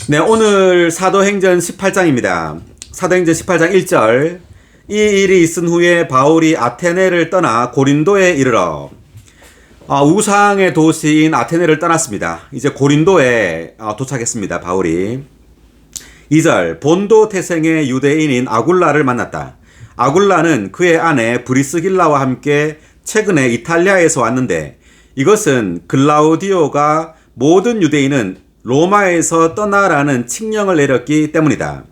네, 오늘 사도행전 18장입니다. 사도행전 18장 1절. 이 일이 있은 후에 바울이 아테네를 떠나 고린도에 이르러 우상의 도시인 아테네를 떠났습니다. 이제 고린도에 도착했습니다. 바울이. 2절. 본도 태생의 유대인인 아굴라를 만났다. 아굴라는 그의 아내 브리스길라와 함께 최근에 이탈리아에서 왔는데, 이것은 글라우디오가 모든 유대인은 로마에서 떠나라는 칙령을 내렸기 때문이다.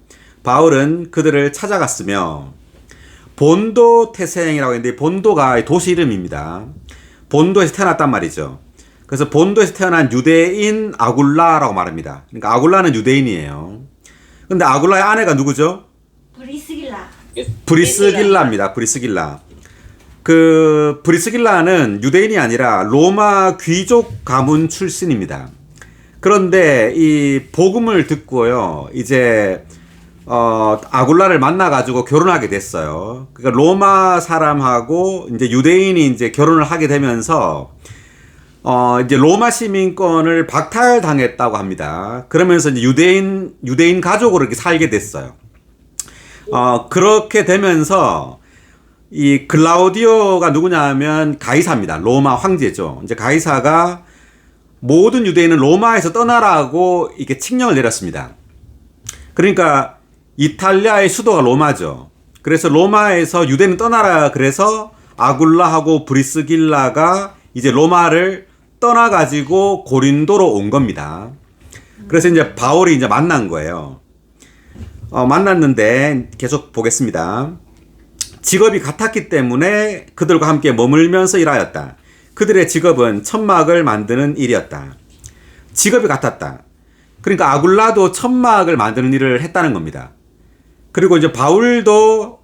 바울은 그들을 찾아갔으며, 본도 태생이라고 했는데 본도가 도시 이름입니다. 본도에서 태어났단 말이죠. 그래서 본도에서 태어난 유대인 아굴라라고 말합니다. 그러니까 아굴라는 유대인이에요. 근데 아굴라의 아내가 누구죠? 브리스길라입니다. 브리스길라. 그 브리스길라는 유대인이 아니라 로마 귀족 가문 출신입니다. 그런데 이 복음을 듣고요, 이제 아굴라를 만나가지고 결혼하게 됐어요. 그러니까 로마 사람하고 이제 유대인이 이제 결혼을 하게 되면서 이제 로마 시민권을 박탈당했다고 합니다. 그러면서 이제 유대인 가족으로 이렇게 살게 됐어요. 그렇게 되면서 이 글라우디오가 누구냐 하면 가이사입니다. 로마 황제죠. 이제 가이사가 모든 유대인은 로마에서 떠나라고 이렇게 칙령을 내렸습니다. 그러니까 이탈리아의 수도가 로마죠. 그래서 로마에서 유대인은 떠나라, 그래서 아굴라하고 브리스길라가 이제 로마를 떠나가지고 고린도로 온 겁니다. 그래서 이제 바울이 이제 만난 거예요. 만났는데 계속 보겠습니다. 직업이 같았기 때문에 그들과 함께 머물면서 일하였다. 그들의 직업은 천막을 만드는 일이었다. 직업이 같았다. 그러니까 아굴라도 천막을 만드는 일을 했다는 겁니다. 그리고 이제 바울도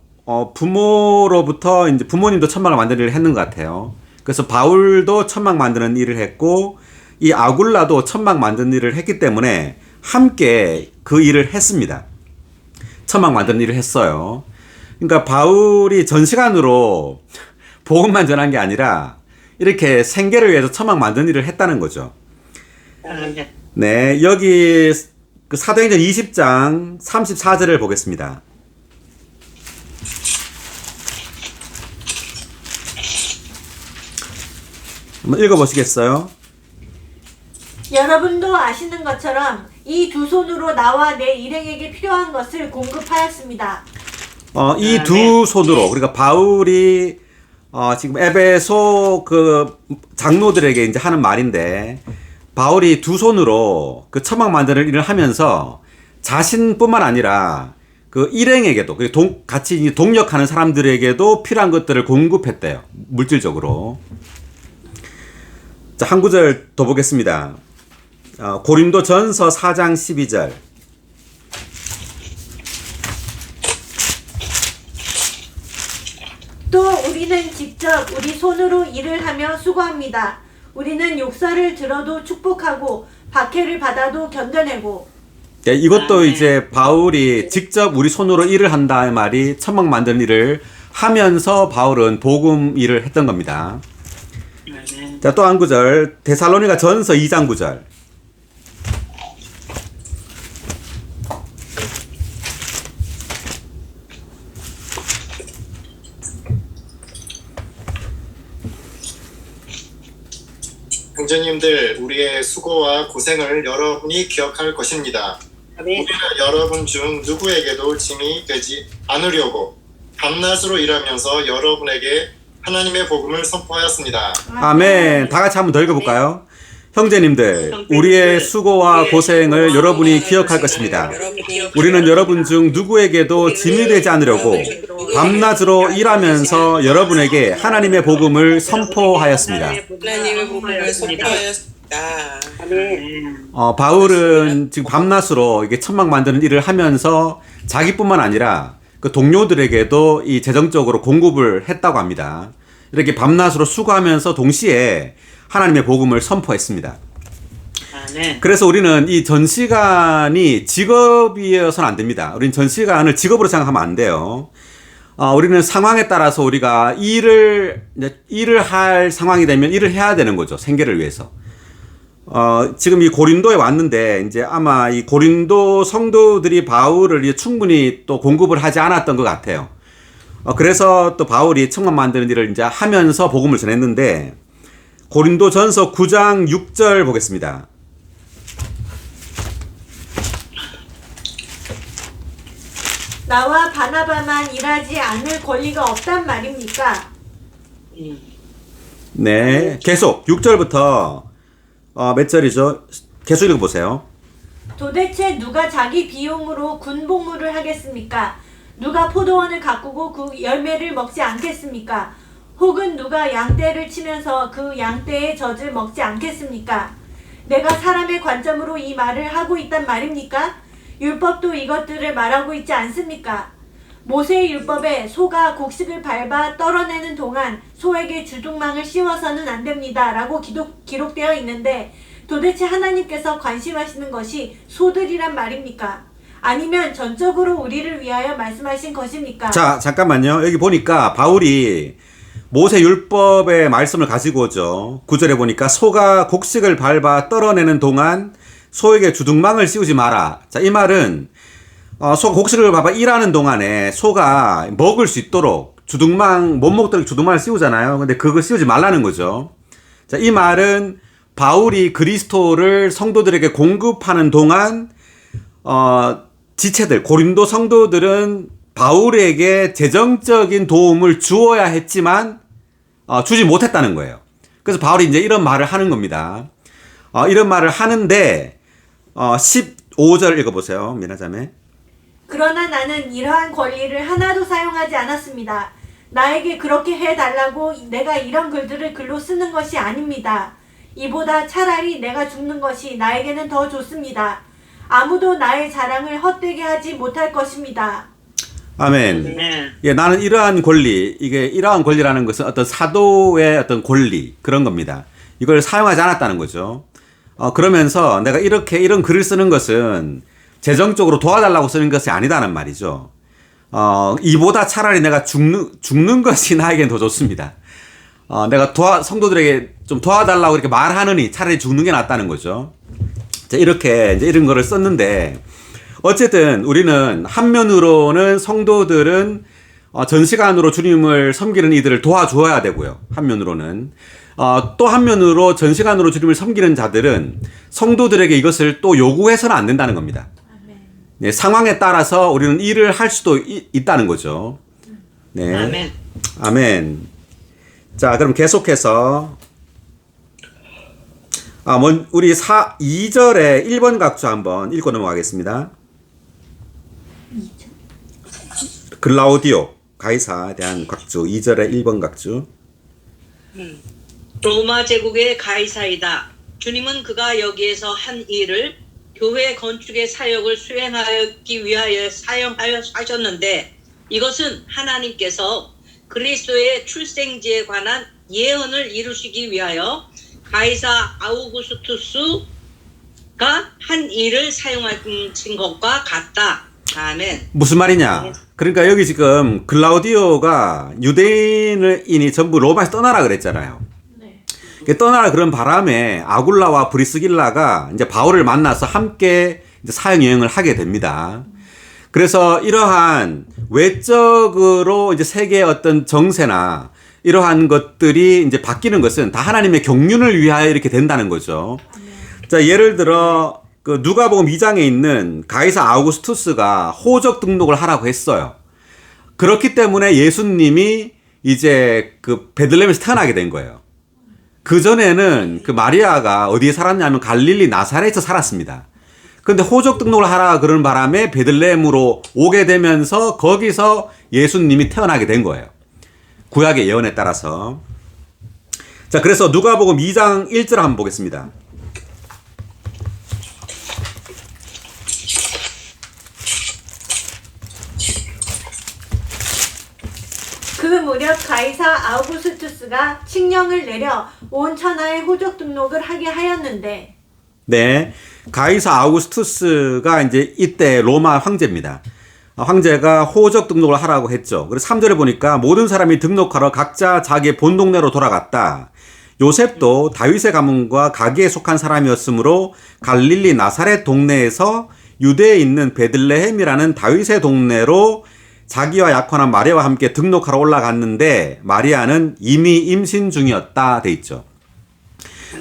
부모로부터 이제 부모님도 천막을 만드는 일을 했는 것 같아요. 그래서 바울도 천막 만드는 일을 했고, 이 아굴라도 천막 만드는 일을 했기 때문에 함께 그 일을 했습니다. 천막 만드는 일을 했어요. 그러니까 바울이 전시관으로 복음만 전한 게 아니라 이렇게 생계를 위해서 천막 만드는 일을 했다는 거죠. 네, 여기 그 사도행전 20장 34절을 보겠습니다. 한번 읽어보시겠어요? 여러분도 아시는 것처럼 이 두 손으로 나와 내 일행에게 필요한 것을 공급하였습니다. 이 두 손으로, 그러니까 바울이 지금 에베소 그 장로들에게 이제 하는 말인데, 바울이 두 손으로 그 천막 만드는 일을 하면서 자신뿐만 아니라 그 일행에게도, 같이 동력하는 사람들에게도 필요한 것들을 공급했대요. 물질적으로. 자, 한 구절 더 보겠습니다. 고린도 전서 4장 12절. 또 우리는 직접 우리 손으로 일을 하며 수고합니다. 우리는 욕설을 들어도 축복하고 박해를 받아도 견뎌내고. 네, 이것도 이제 바울이 직접 우리 손으로 일을 한다의 말이 천막 만드는 일을 하면서 바울은 복음 일을 했던 겁니다. 자, 또 한 구절. 데살로니가 전서 2장 9절. 형제님들, 우리의 수고와 고생을 여러분이 기억할 것입니다. 우리는 여러분 중 누구에게도 짐이 되지 않으려고 밤낮으로 일하면서 여러분에게 하나님의 복음을 선포하였습니다. 아멘. 다 같이 한번 더 읽어볼까요? 형제님들, 우리의 수고와 고생을 여러분이 기억할 것입니다. 우리는 여러분 중 누구에게도 짐이 되지 않으려고 밤낮으로 일하면서 여러분에게 하나님의 복음을 선포하였습니다. 바울은 지금 밤낮으로 이게 천막 만드는 일을 하면서 자기뿐만 아니라 그 동료들에게도 이 재정적으로 공급을 했다고 합니다. 이렇게 밤낮으로 수고하면서 동시에 하나님의 복음을 선포했습니다. 그래서 우리는 이 전시관이 직업이어서는 안 됩니다. 우리는 전시관을 직업으로 생각하면 안 돼요. 우리는 상황에 따라서 우리가 일을 할 상황이 되면 일을 해야 되는 거죠. 생계를 위해서. 지금 이 고린도에 왔는데 이제 아마 이 고린도 성도들이 바울을 이제 충분히 또 공급을 하지 않았던 것 같아요. 그래서 또 바울이 청막 만드는 일을 이제 하면서 복음을 전했는데 고린도 전서 9장 6절 보겠습니다. 나와 바나바만 일하지 않을 권리가 없단 말입니까? 네, 계속 6절부터 몇 절이죠? 계속 읽어보세요. 도대체 누가 자기 비용으로 군복무를 하겠습니까? 누가 포도원을 가꾸고 그 열매를 먹지 않겠습니까? 혹은 누가 양떼를 치면서 그 양떼의 젖을 먹지 않겠습니까? 내가 사람의 관점으로 이 말을 하고 있단 말입니까? 율법도 이것들을 말하고 있지 않습니까? 모세의 율법에 소가 곡식을 밟아 떨어내는 동안 소에게 주둥망을 씌워서는 안 됩니다. 라고 기록되어 있는데 도대체 하나님께서 관심하시는 것이 소들이란 말입니까? 아니면 전적으로 우리를 위하여 말씀하신 것입니까? 자, 잠깐만요. 여기 보니까 바울이 모세 율법의 말씀을 가지고 오죠. 9절에 보니까 소가 곡식을 밟아 떨어내는 동안 소에게 주둥망을 씌우지 마라. 자, 이 말은 소가 곡식을 밟아 일하는 동안에 소가 먹을 수 있도록 주둥망, 못 먹도록 주둥망을 씌우잖아요. 근데 그거 씌우지 말라는 거죠. 자, 이 말은 바울이 그리스도를 성도들에게 공급하는 동안 지체들, 고린도 성도들은 바울에게 재정적인 도움을 주어야 했지만 주지 못했다는 거예요. 그래서 바울이 이제 이런 말을 하는 겁니다. 이런 말을 하는데 15절 읽어보세요. 미나자매. 그러나 나는 이러한 권리를 하나도 사용하지 않았습니다. 나에게 그렇게 해달라고 내가 이런 글들을 글로 쓰는 것이 아닙니다. 이보다 차라리 내가 죽는 것이 나에게는 더 좋습니다. 아무도 나의 자랑을 헛되게 하지 못할 것입니다. 아멘. 예, 나는 이러한 권리, 이러한 권리라는 것은 어떤 사도의 어떤 권리, 그런 겁니다. 이걸 사용하지 않았다는 거죠. 그러면서 내가 이런 글을 쓰는 것은 재정적으로 도와달라고 쓰는 것이 아니다는 말이죠. 이보다 차라리 내가 죽는 것이 나에겐 더 좋습니다. 내가 성도들에게 좀 도와달라고 이렇게 말하느니 차라리 죽는 게 낫다는 거죠. 자, 이렇게 이제 이런 거를 썼는데, 어쨌든 우리는 한면으로는 성도들은 전시간으로 주님을 섬기는 이들을 도와줘야 되고요. 한면으로는. 또 한면으로 전시간으로 주님을 섬기는 자들은 성도들에게 이것을 또 요구해서는 안 된다는 겁니다. 네, 상황에 따라서 우리는 일을 할 수도 있다는 거죠. 네. 아멘. 아멘. 자, 그럼 계속해서 우리 2절에 1번 각주 한번 읽고 넘어가겠습니다. 글라우디오 가이사에 대한 각주 2절에 1번 각주. 로마 제국의 가이사이다. 주님은 그가 여기에서 한 일을 교회 건축의 사역을 수행하기 위하여 사용하셨는데 이것은 하나님께서 그리스도의 출생지에 관한 예언을 이루시기 위하여 가이사 아우구스투스가 한 일을 사용하신 것과 같다. 아멘. 무슨 말이냐? 그러니까 여기 지금 글라우디오가 유대인이 전부 로마에서 떠나라 그랬잖아요. 네. 떠나라 그런 바람에 아굴라와 브리스길라가 이제 바울을 만나서 함께 이제 사역 여행을 하게 됩니다. 그래서 이러한 외적으로 이제 세계의 어떤 정세나 이러한 것들이 이제 바뀌는 것은 다 하나님의 경륜을 위하여 이렇게 된다는 거죠. 자, 예를 들어 그 누가복음 2장에 있는 가이사 아우구스투스가 호적 등록을 하라고 했어요. 그렇기 때문에 예수님이 이제 그 베들레헴에서 태어나게 된 거예요. 그 전에는 그 마리아가 어디에 살았냐면 갈릴리 나사렛에서 살았습니다. 근데 호적 등록을 하라 그러는 바람에 베들레헴으로 오게 되면서 거기서 예수님이 태어나게 된 거예요. 구약의 예언에 따라서. 자, 그래서 누가복음 2장 1절 한번 보겠습니다. 그 무렵 가이사 아우구스투스가 칙령을 내려 온 천하에 호적 등록을 하게 하였는데. 네, 가이사 아우구스투스가 이제 이때 로마 황제입니다. 황제가 호적 등록을 하라고 했죠. 그래서 3절에 보니까 모든 사람이 등록하러 각자 자기의 본 동네로 돌아갔다. 요셉도 다윗의 가문과 가계에 속한 사람이었으므로 갈릴리 나사렛 동네에서 유대에 있는 베들레헴이라는 다윗의 동네로 자기와 약혼한 마리아와 함께 등록하러 올라갔는데 마리아는 이미 임신 중이었다 돼 있죠.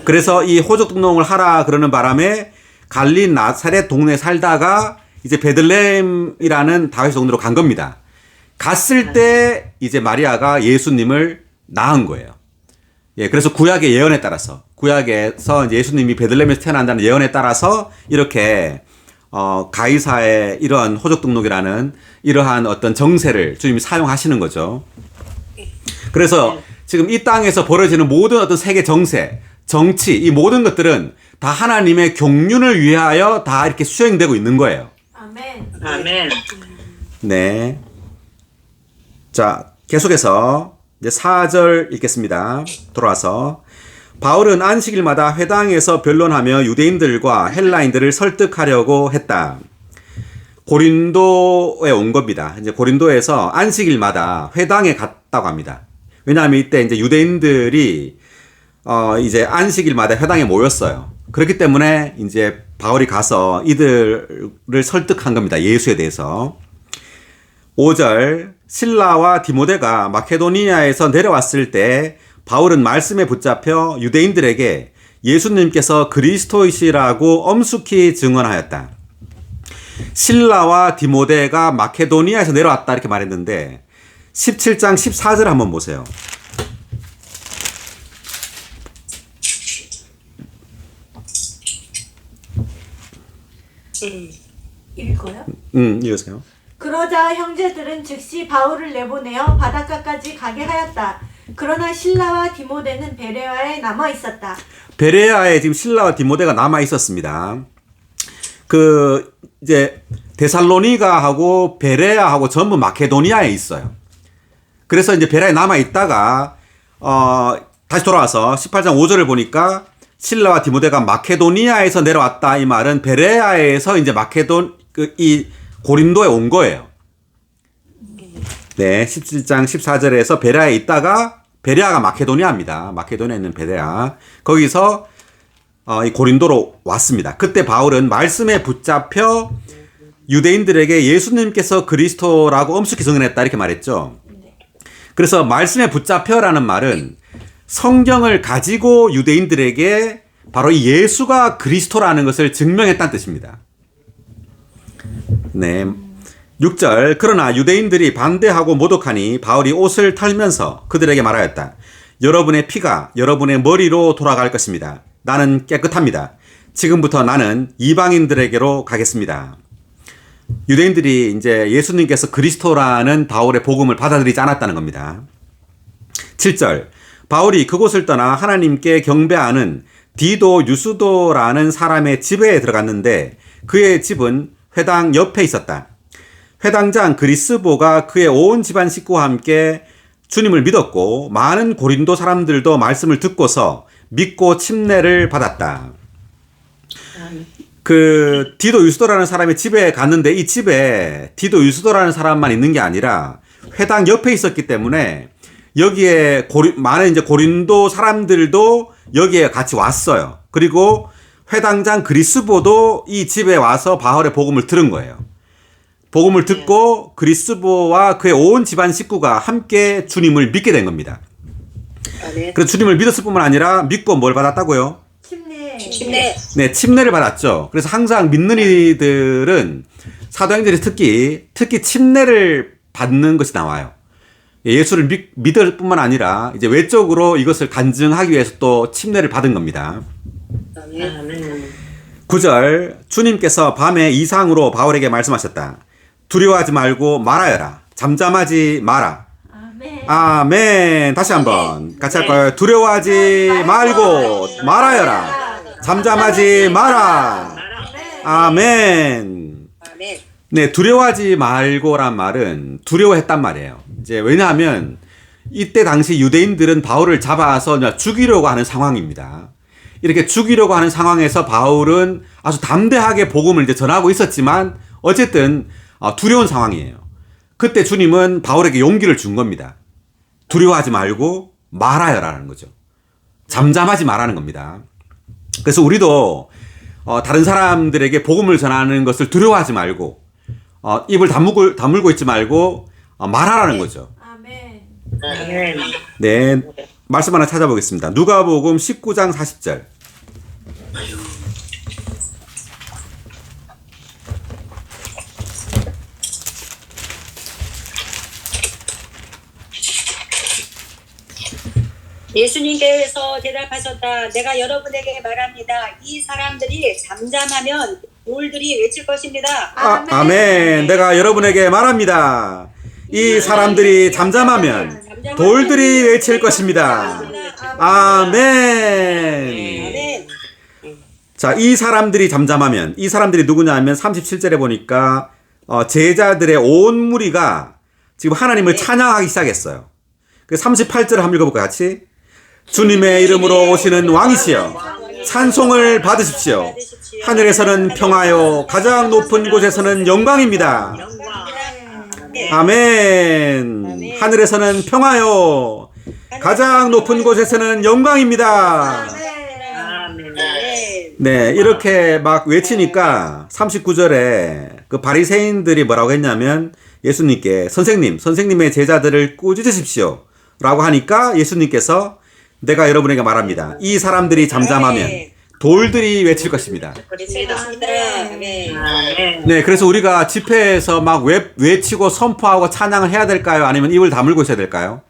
그래서 이 호적 등록을 하라 그러는 바람에 갈릴리 나사렛 동네에 살다가 이제 베들레헴이라는 다윗의 동네로 간 겁니다. 갔을 때 이제 마리아가 예수님을 낳은 거예요. 예, 그래서 구약의 예언에 따라서 구약에서 이제 예수님이 베들레헴에서 태어난다는 예언에 따라서 이렇게 가이사의 이러한 호적 등록이라는 이러한 어떤 정세를 주님이 사용하시는 거죠. 그래서 지금 이 땅에서 벌어지는 모든 어떤 세계 정세, 정치, 이 모든 것들은 다 하나님의 경륜을 위하여 다 이렇게 수행되고 있는 거예요. 아멘. 아멘. 네. 자, 계속해서 이제 4절 읽겠습니다. 돌아와서 바울은 안식일마다 회당에서 변론하며 유대인들과 헬라인들을 설득하려고 했다. 고린도에 온 겁니다. 이제 고린도에서 안식일마다 회당에 갔다고 합니다. 왜냐하면 이때 이제 유대인들이 이제 안식일마다 회당에 모였어요. 그렇기 때문에 이제 바울이 가서 이들을 설득한 겁니다. 예수에 대해서. 5절 실라와 디모데가 마케도니아에서 내려왔을 때 바울은 말씀에 붙잡혀 유대인들에게 예수님께서 그리스도이시라고 엄숙히 증언하였다. 실라와 디모데가 마케도니아에서 내려왔다 이렇게 말했는데 17장 14절 한번 보세요. 읽어요? 읽으세요. 그러자 형제들은 즉시 바울을 내보내어 바닷가까지 가게 하였다. 그러나 실라와 디모데는 베레아에 남아 있었다. 베레아에 지금 실라와 디모데가 남아 있었습니다. 이제 데살로니가하고 베레아하고 전부 마케도니아에 있어요. 그래서 이제 베레아에 남아 있다가 다시 돌아와서 18장 5절을 보니까 실라와 디모데가 마케도니아에서 내려왔다 이 말은 베레아에서 이제 이 고린도에 온 거예요. 네, 17장 14절에서 베레아에 있다가 베레아가 마케도니아입니다. 마케도니아에 있는 베레아. 거기서 이 고린도로 왔습니다. 그때 바울은 말씀에 붙잡혀 유대인들에게 예수님께서 그리스도라고 엄숙히 증언했다 이렇게 말했죠. 그래서 말씀에 붙잡혀라는 말은 성경을 가지고 유대인들에게 바로 이 예수가 그리스도라는 것을 증명했다는 뜻입니다. 네. 6절 그러나 유대인들이 반대하고 모독하니 바울이 옷을 털면서 그들에게 말하였다. 여러분의 피가 여러분의 머리로 돌아갈 것입니다. 나는 깨끗합니다. 지금부터 나는 이방인들에게로 가겠습니다. 유대인들이 이제 예수님께서 그리스도라는 바울의 복음을 받아들이지 않았다는 겁니다. 7절 바울이 그곳을 떠나 하나님께 경배하는 디도 유스도라는 사람의 집에 들어갔는데 그의 집은 회당 옆에 있었다. 회당장 그리스보가 그의 온 집안 식구와 함께 주님을 믿었고 많은 고린도 사람들도 말씀을 듣고서 믿고 침례를 받았다. 디도 유스도라는 사람의 집에 갔는데 이 집에 디도 유스도라는 사람만 있는 게 아니라 회당 옆에 있었기 때문에 여기에 많은 이제 고린도 사람들도 여기에 같이 왔어요. 그리고 회당장 그리스보도 이 집에 와서 바울의 복음을 들은 거예요. 복음을 듣고 그리스보와 그의 온 집안 식구가 함께 주님을 믿게 된 겁니다. 그래서 주님을 믿었을 뿐만 아니라 믿고 뭘 받았다고요? 침례. 네, 침례를 받았죠. 그래서 항상 믿는 이들은 사도행전에 특히 침례를 받는 것이 나와요. 예수를 믿을 뿐만 아니라 이제 외적으로 이것을 간증하기 위해서 또 침례를 받은 겁니다. 9절 주님께서 밤에 이상으로 바울에게 말씀하셨다. 두려워하지 말고 말하여라. 잠잠하지 마라. 아멘. 다시 한번 같이 할까요? 두려워하지 말고 말하여라. 잠잠하지 마라. 아멘. 네, 두려워하지 말고란 말은 두려워했단 말이에요. 이제 왜냐하면 이때 당시 유대인들은 바울을 잡아서 죽이려고 하는 상황입니다. 이렇게 죽이려고 하는 상황에서 바울은 아주 담대하게 복음을 이제 전하고 있었지만 어쨌든 두려운 상황이에요. 그때 주님은 바울에게 용기를 준 겁니다. 두려워하지 말고 말하여라는 거죠. 잠잠하지 말라는 겁니다. 그래서 우리도 다른 사람들에게 복음을 전하는 것을 두려워하지 말고 입을 다물고 있지 말고 말하라는 거죠. 아멘. 네, 말씀 하나 찾아보겠습니다. 누가복음 19장 40절. 예수님께서 대답하셨다. 내가 여러분에게 말합니다. 이 사람들이 잠잠하면 돌들이 외칠 것입니다. 아멘. 내가 여러분에게 말합니다. 이 사람들이 잠잠하면 돌들이 외칠 것입니다. 아멘. 아멘. 자, 이 사람들이 잠잠하면, 이 사람들이 누구냐 하면 37절에 보니까 제자들의 온 무리가 지금 하나님을 찬양하기 시작했어요. 그 38절을 한번 읽어볼까요, 같이? 주님의 이름으로 오시는 왕이시여, 찬송을 받으십시오. 하늘에서는 평화요, 가장 높은 곳에서는 영광입니다. 아멘. 하늘에서는 평화요, 가장 높은 곳에서는 영광입니다. 네, 이렇게 막 외치니까 39절에 그 바리새인들이 뭐라고 했냐면 예수님께 선생님의 제자들을 꾸짖으십시오 라고 하니까 예수님께서 내가 여러분에게 말합니다. 이 사람들이 잠잠하면 돌들이 외칠 것입니다. 네, 그래서 우리가 집회에서 막 외치고 선포하고 찬양을 해야 될까요? 아니면 입을 다물고 있어야 될까요?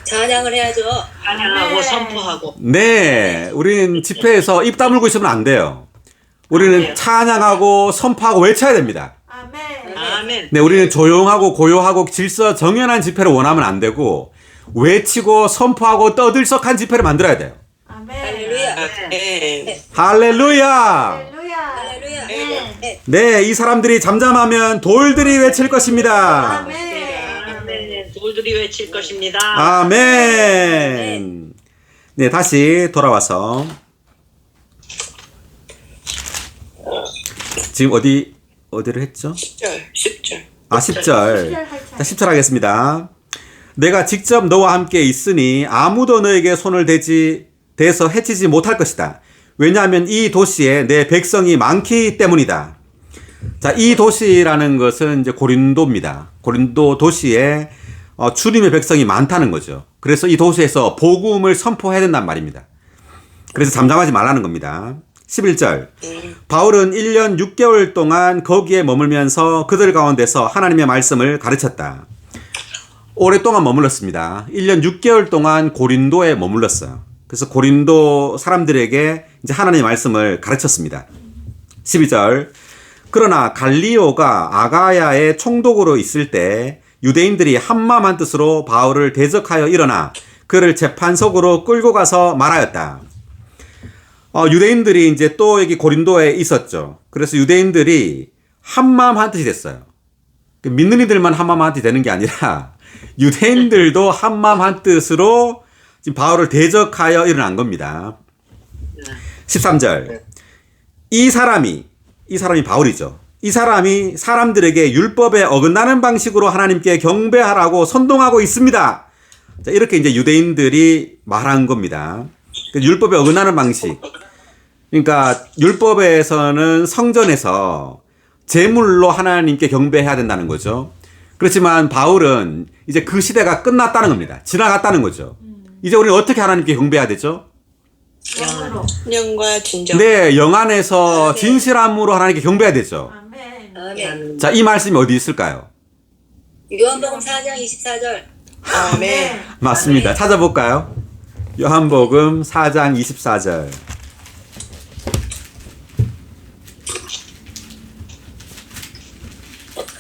찬양을 해야죠. 찬양하고 선포하고. 네, 우리는 집회에서 입 다물고 있으면 안 돼요. 우리는 찬양하고 선포하고 외쳐야 됩니다. 아멘. 아멘. 네, 우리는 조용하고 고요하고 질서 정연한 집회를 원하면 안 되고 외치고 선포하고 떠들썩한 집회를 만들어야 돼요. 아멘. 할렐루야. 할렐루야. 할렐루야. 할렐루야. 네. 네, 이 사람들이 잠잠하면 돌들이 외칠 것입니다. 아멘. 돌들이 외칠 것입니다. 아멘. 네, 다시 돌아와서 지금 어디를 했죠? 10절. 아, 10절. 자, 10절 하겠습니다. 내가 직접 너와 함께 있으니 아무도 너에게 손을 대서 해치지 못할 것이다. 왜냐하면 이 도시에 내 백성이 많기 때문이다. 자, 이 도시라는 것은 이제 고린도입니다. 고린도 도시에 주님의 백성이 많다는 거죠. 그래서 이 도시에서 복음을 선포해야 된단 말입니다. 그래서 잠잠하지 말라는 겁니다. 11절. 바울은 1년 6개월 동안 거기에 머물면서 그들 가운데서 하나님의 말씀을 가르쳤다. 오랫동안 머물렀습니다. 1년 6개월 동안 고린도에 머물렀어요. 그래서 고린도 사람들에게 이제 하나님의 말씀을 가르쳤습니다. 12절. 그러나 갈리오가 아가야의 총독으로 있을 때 유대인들이 한마음 한뜻으로 바울을 대적하여 일어나 그를 재판석으로 끌고 가서 말하였다. 유대인들이 이제 또 여기 고린도에 있었죠. 그래서 유대인들이 한마음 한뜻이 됐어요. 믿는 이들만 한마음 한뜻이 되는 게 아니라 유대인들도 한마음 한뜻으로 지금 바울을 대적하여 일어난 겁니다. 13절. 이 사람이 바울이죠. 이 사람이 사람들에게 율법에 어긋나는 방식으로 하나님께 경배하라고 선동하고 있습니다. 자, 이렇게 이제 유대인들이 말한 겁니다. 율법에 어긋나는 방식. 그러니까 율법에서는 성전에서 제물로 하나님께 경배해야 된다는 거죠. 그렇지만 바울은 이제 그 시대가 끝났다는 겁니다. 지나갔다는 거죠. 이제 우리는 어떻게 하나님께 경배해야 되죠? 영으로. 영과 진정. 네, 영 안에서 진실함으로 하나님께 경배해야 되죠. 아멘. 아멘. 자, 이 말씀이 어디 있을까요? 요한복음 4장 24절. 아멘. 맞습니다. 찾아볼까요? 요한복음 4장 24절.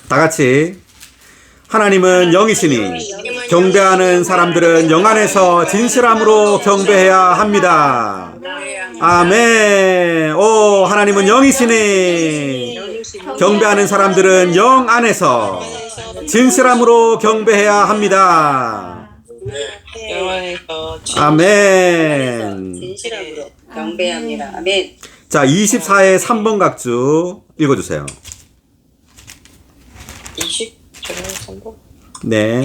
다 같이. 하나님은 영이시니 경배하는 사람들은 영 안에서 진실함으로 경배해야 합니다. 아멘. 오, 하나님은 영이시니 경배하는 사람들은 영 안에서 진실함으로 경배해야 합니다. 영원에서 아멘. 진실함으로 경배합니다. 아멘. 자, 24의 3번 각주 읽어주세요. 20절에 3번. 네.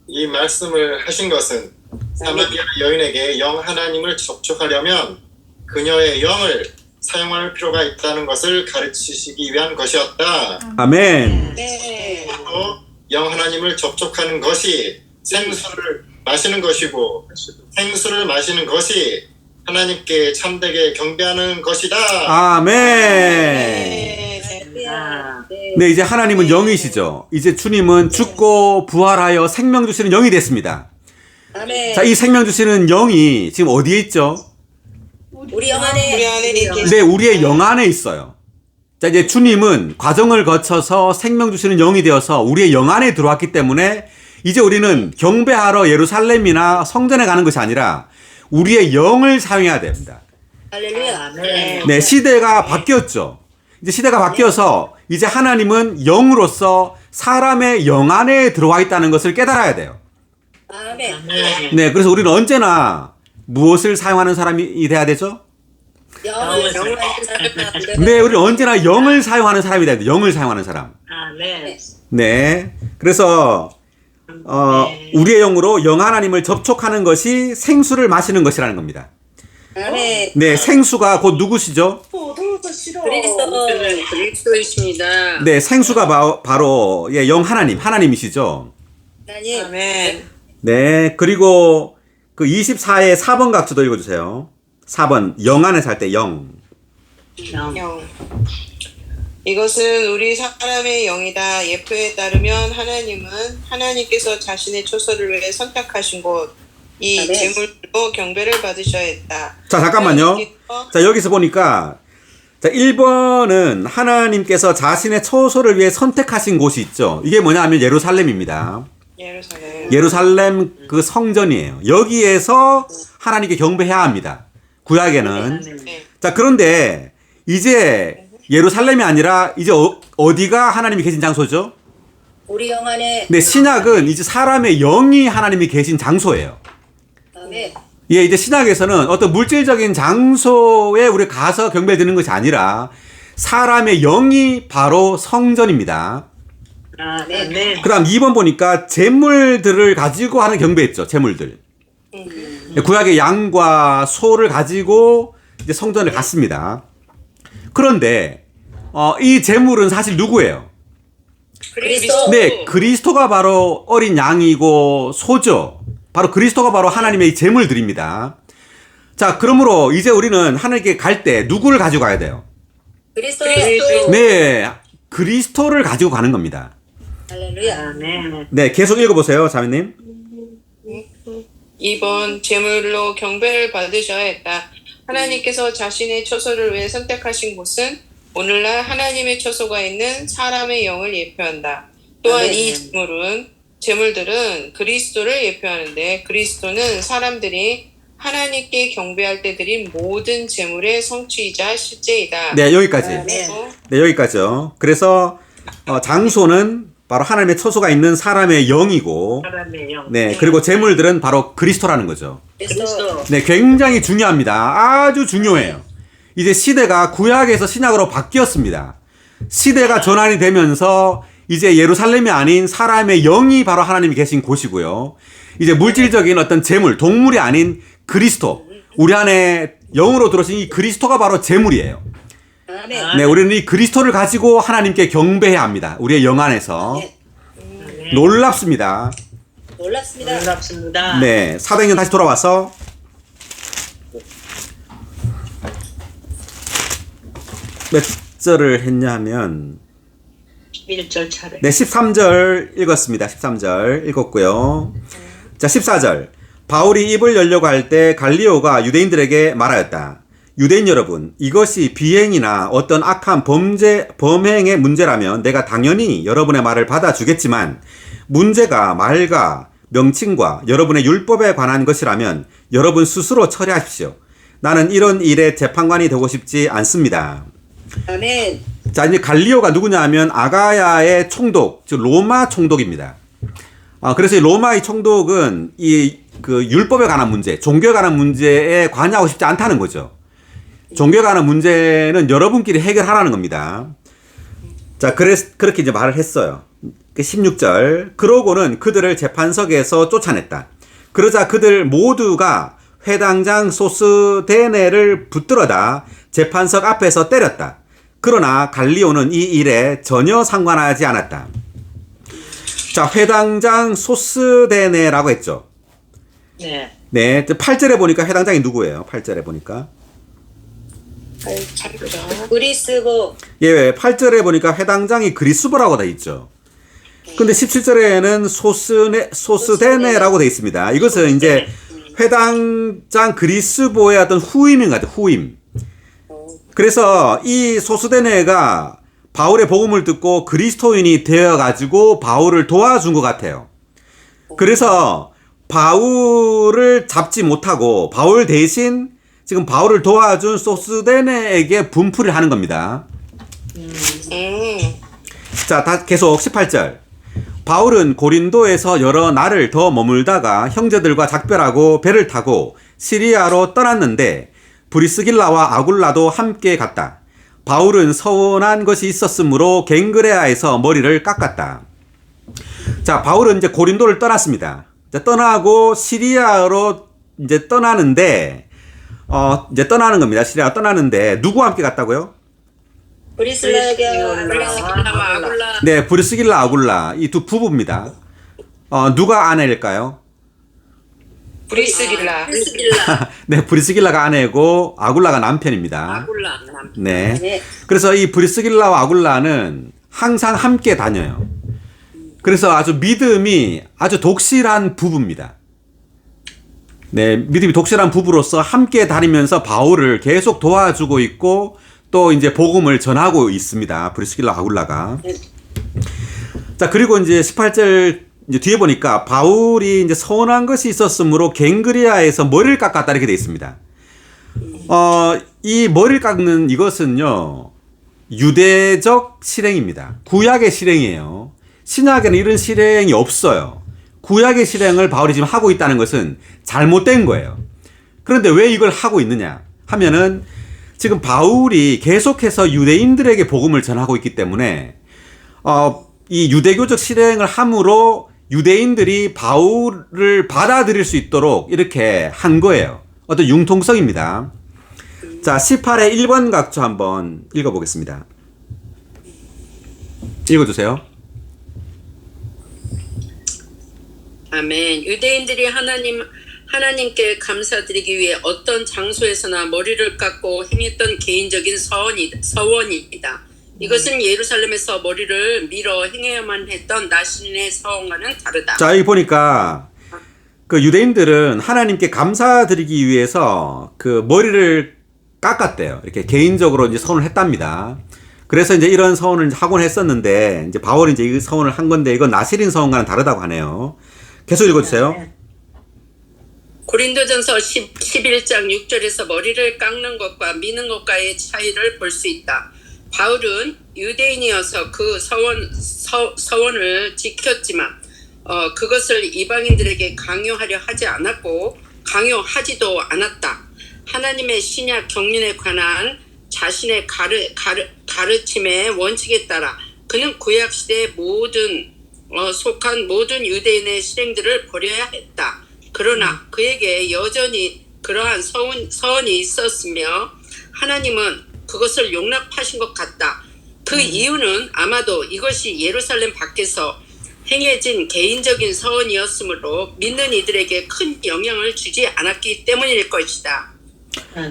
이 말씀을 하신 것은 사마리아 여인에게 영 하나님을 접촉하려면 그녀의 영을 사용할 필요가 있다는 것을 가르치시기 위한 것이었다. 아멘. 네. 또 영 하나님을 접촉하는 것이 생수를 마시는 것이고 생수를 마시는 것이 하나님께 참되게 경배하는 것이다. 아멘. 네. 할렐루야. 네. 네, 이제 하나님은 영이시죠. 이제 주님은 죽고 부활하여 생명 주시는 영이 됐습니다. 아멘. 자, 이 생명 주시는 영이 지금 어디에 있죠? 우리 영 안에 우리 안에 계시- 네, 우리의 영 안에 있어요. 자, 이제 주님은 과정을 거쳐서 생명 주시는 영이 되어서 우리의 영 안에 들어왔기 때문에 이제 우리는 경배하러 예루살렘이나 성전에 가는 것이 아니라 우리의 영을 사용해야 됩니다. 할렐루야. 네, 시대가 바뀌었죠. 이제 시대가 바뀌어서 이제 하나님은 영으로서 사람의 영 안에 들어와 있다는 것을 깨달아야 돼요. 아멘. 네, 그래서 우리는 언제나 무엇을 사용하는 사람이 돼야 되죠? 영을 사용하는 사람. 네, 우리는 언제나 영을 사용하는 사람이 돼야 돼요. 영을 사용하는 사람. 아멘. 네, 그래서 우리의 영으로 영 하나님을 접촉하는 것이 생수를 마시는 것이라는 겁니다. 아멘. 네, 생수가 곧 누구시죠? 그리스도이십니다. 네, 생수가 바로 예, 영 하나님이시죠. 하나님. 아멘. 네, 그리고 그 24의 4번 각주도 읽어주세요. 4번, 영 안에 살 때 영. 영. 이것은 우리 사람의 영이다. 예표에 따르면 하나님은 하나님께서 자신의 초소를 위해 선택하신 곳, 이 아멘. 제물로 경배를 받으셔야 했다. 자, 잠깐만요. 하나님께서 자, 여기서 보니까 자, 1번은 하나님께서 자신의 초소를 위해 선택하신 곳이 있죠. 이게 뭐냐 하면 예루살렘입니다. 예루살렘. 예루살렘 그 성전이에요. 여기에서 하나님께 경배해야 합니다. 구약에는. 네. 자, 그런데 이제 예루살렘이 아니라 이제 어디가 하나님이 계신 장소죠? 우리 영 안에. 네, 신약은 이제 사람의 영이 하나님이 계신 장소예요. 아멘. 예, 이제 신약에서는 어떤 물질적인 장소에 우리 가서 경배 드리는 것이 아니라 사람의 영이 바로 성전입니다. 아멘. 그 다음 2번 보니까 재물들을 가지고 하는 경배했죠. 재물들. 구약의 양과 소를 가지고 이제 성전을 갔습니다. 그런데 이 재물은 사실 누구예요? 그리스도. 네, 그리스도가 바로 어린 양이고 소죠. 바로 그리스도가 바로 하나님의 재물들입니다. 자, 그러므로 이제 우리는 하나님께 갈 때 누구를 가지고 가야 돼요? 그리스도. 네, 그리스도를 가지고 가는 겁니다. 할렐루야. 아멘. 네, 계속 읽어보세요, 자매님. 2번 제물로 경배를 받으셔야 했다. 하나님께서 자신의 처소를 위해 선택하신 곳은 오늘날 하나님의 처소가 있는 사람의 영을 예표한다. 또한 아멘. 이 제물들은 그리스도를 예표하는데 그리스도는 사람들이 하나님께 경배할 때 드린 모든 제물의 성취이자 실제이다. 네, 여기까지. 아멘. 네, 여기까지요. 그래서 장소는 바로 하나님의 처소가 있는 사람의 영이고, 사람의 영. 네, 그리고 재물들은 바로 그리스도라는 거죠. 그리스도. 네, 굉장히 중요합니다. 아주 중요해요. 이제 시대가 구약에서 신약으로 바뀌었습니다. 시대가 전환이 되면서 이제 예루살렘이 아닌 사람의 영이 바로 하나님이 계신 곳이고요. 이제 물질적인 어떤 재물, 동물이 아닌 그리스도, 우리 안에 영으로 들어오신 이 그리스도가 바로 재물이에요. 아멘. 네, 우리는 이 그리스도를 가지고 하나님께 경배해야 합니다. 우리의 영 안에서. 네. 놀랍습니다. 놀랍습니다. 놀랍습니다. 네, 사도행전 다시 돌아와서 몇 절을 했냐 하면 1절 차례. 네, 13절 읽었습니다. 13절 읽었고요. 자, 14절. 바울이 입을 열려고 할 때 갈리오가 유대인들에게 말하였다. 유대인 여러분, 이것이 비행이나 어떤 악한 범행의 문제라면 내가 당연히 여러분의 말을 받아주겠지만 문제가 말과 명칭과 여러분의 율법에 관한 것이라면 여러분 스스로 처리하십시오. 나는 이런 일의 재판관이 되고 싶지 않습니다. 아멘. 자, 이제 갈리오가 누구냐 하면 아가야의 총독, 즉 로마 총독입니다. 그래서 이 로마의 총독은 그 율법에 관한 문제, 종교에 관한 문제에 관여하고 싶지 않다는 거죠. 종교에 관한 문제는 여러분끼리 해결하라는 겁니다. 자, 그렇게 이제 말을 했어요. 16절. 그러고는 그들을 재판석에서 쫓아냈다. 그러자 그들 모두가 회당장 소스데네를 붙들어다 재판석 앞에서 때렸다. 그러나 갈리오는 이 일에 전혀 상관하지 않았다. 자, 회당장 소스데네라고 했죠. 네. 네, 8절에 보니까 회당장이 누구예요? 8절에 보니까. 그리스보 예, 8절에 보니까 회당장이 그리스보라고 돼 있죠. 근데 17절에는 소스데네라고 돼 있습니다. 이것은 이제 회당장 그리스보의 어떤 후임인 것 같아요. 후임. 그래서 이 소스데네가 바울의 복음을 듣고 그리스도인이 되어가지고 바울을 도와준 것 같아요. 그래서 바울을 잡지 못하고 바울 대신 지금 바울을 도와준 소스데네에게 분풀을 하는 겁니다. 자, 계속 18절. 바울은 고린도에서 여러 날을 더 머물다가 형제들과 작별하고 배를 타고 시리아로 떠났는데 브리스길라와 아굴라도 함께 갔다. 바울은 서운한 것이 있었으므로 갱그레아에서 머리를 깎았다. 자, 바울은 이제 고린도를 떠났습니다. 떠나고 시리아로 이제 떠나는데 이제 떠나는 겁니다. 시리아 떠나는데 누구와 함께 갔다고요? 브리스라가 브리스길라와 아굴라. 네, 브리스길라 아굴라 이 두 부부입니다. 누가 아내일까요? 브리스길라. 브리스길라. 네, 브리스길라가 아내고 아굴라가 남편입니다. 아굴라 남. 네. 네. 그래서 이 브리스길라와 아굴라는 항상 함께 다녀요. 그래서 아주 믿음이 아주 독실한 부부입니다. 네, 믿음이 독실한 부부로서 함께 다니면서 바울을 계속 도와주고 있고 또 이제 복음을 전하고 있습니다. 브리스길라 아굴라가. 자, 그리고 이제 18절 이제 뒤에 보니까 바울이 이제 서운한 것이 있었으므로 갱그리아에서 머리를 깎았다 이렇게 돼 있습니다. 이 머리를 깎는 이것은요, 유대적 실행입니다. 구약의 실행이에요. 신약에는 이런 실행이 없어요. 구약의 실행을 바울이 지금 하고 있다는 것은 잘못된 거예요. 그런데 왜 이걸 하고 있느냐 하면은 지금 바울이 계속해서 유대인들에게 복음을 전하고 있기 때문에 이 유대교적 실행을 함으로 유대인들이 바울을 받아들일 수 있도록 이렇게 한 거예요. 어떤 융통성입니다. 자, 18의 1번 각조 한번 읽어보겠습니다. 읽어주세요. 아멘. 유대인들이 하나님께 감사드리기 위해 어떤 장소에서나 머리를 깎고 행했던 개인적인 서원입니다. 이것은 예루살렘에서 머리를 밀어 행해야만 했던 나신의 서원과는 다르다. 자, 여기 보니까 그 유대인들은 하나님께 감사드리기 위해서 그 머리를 깎았대요. 이렇게 개인적으로 이제 서원을 했답니다. 그래서 이제 이런 서원을 하곤 했었는데 이제 바울이 이제 이 서원을 한 건데 이건 나실인 서원과는 다르다고 하네요. 계속 읽어주세요. 고린도전서 11장 6절에서 머리를 깎는 것과 미는 것과의 차이를 볼 수 있다. 바울은 유대인이어서 그 서원을 지켰지만 그것을 이방인들에게 강요하려 하지 않았고 강요하지도 않았다. 하나님의 신약 경륜에 관한 자신의 가르침의 원칙에 따라 그는 구약시대의 속한 모든 유대인의 실행들을 버려야 했다. 그러나 그에게 여전히 그러한 서원이 있었으며 하나님은 그것을 용납하신 것 같다. 그 이유는 아마도 이것이 예루살렘 밖에서 행해진 개인적인 서원이었으므로 믿는 이들에게 큰 영향을 주지 않았기 때문일 것이다.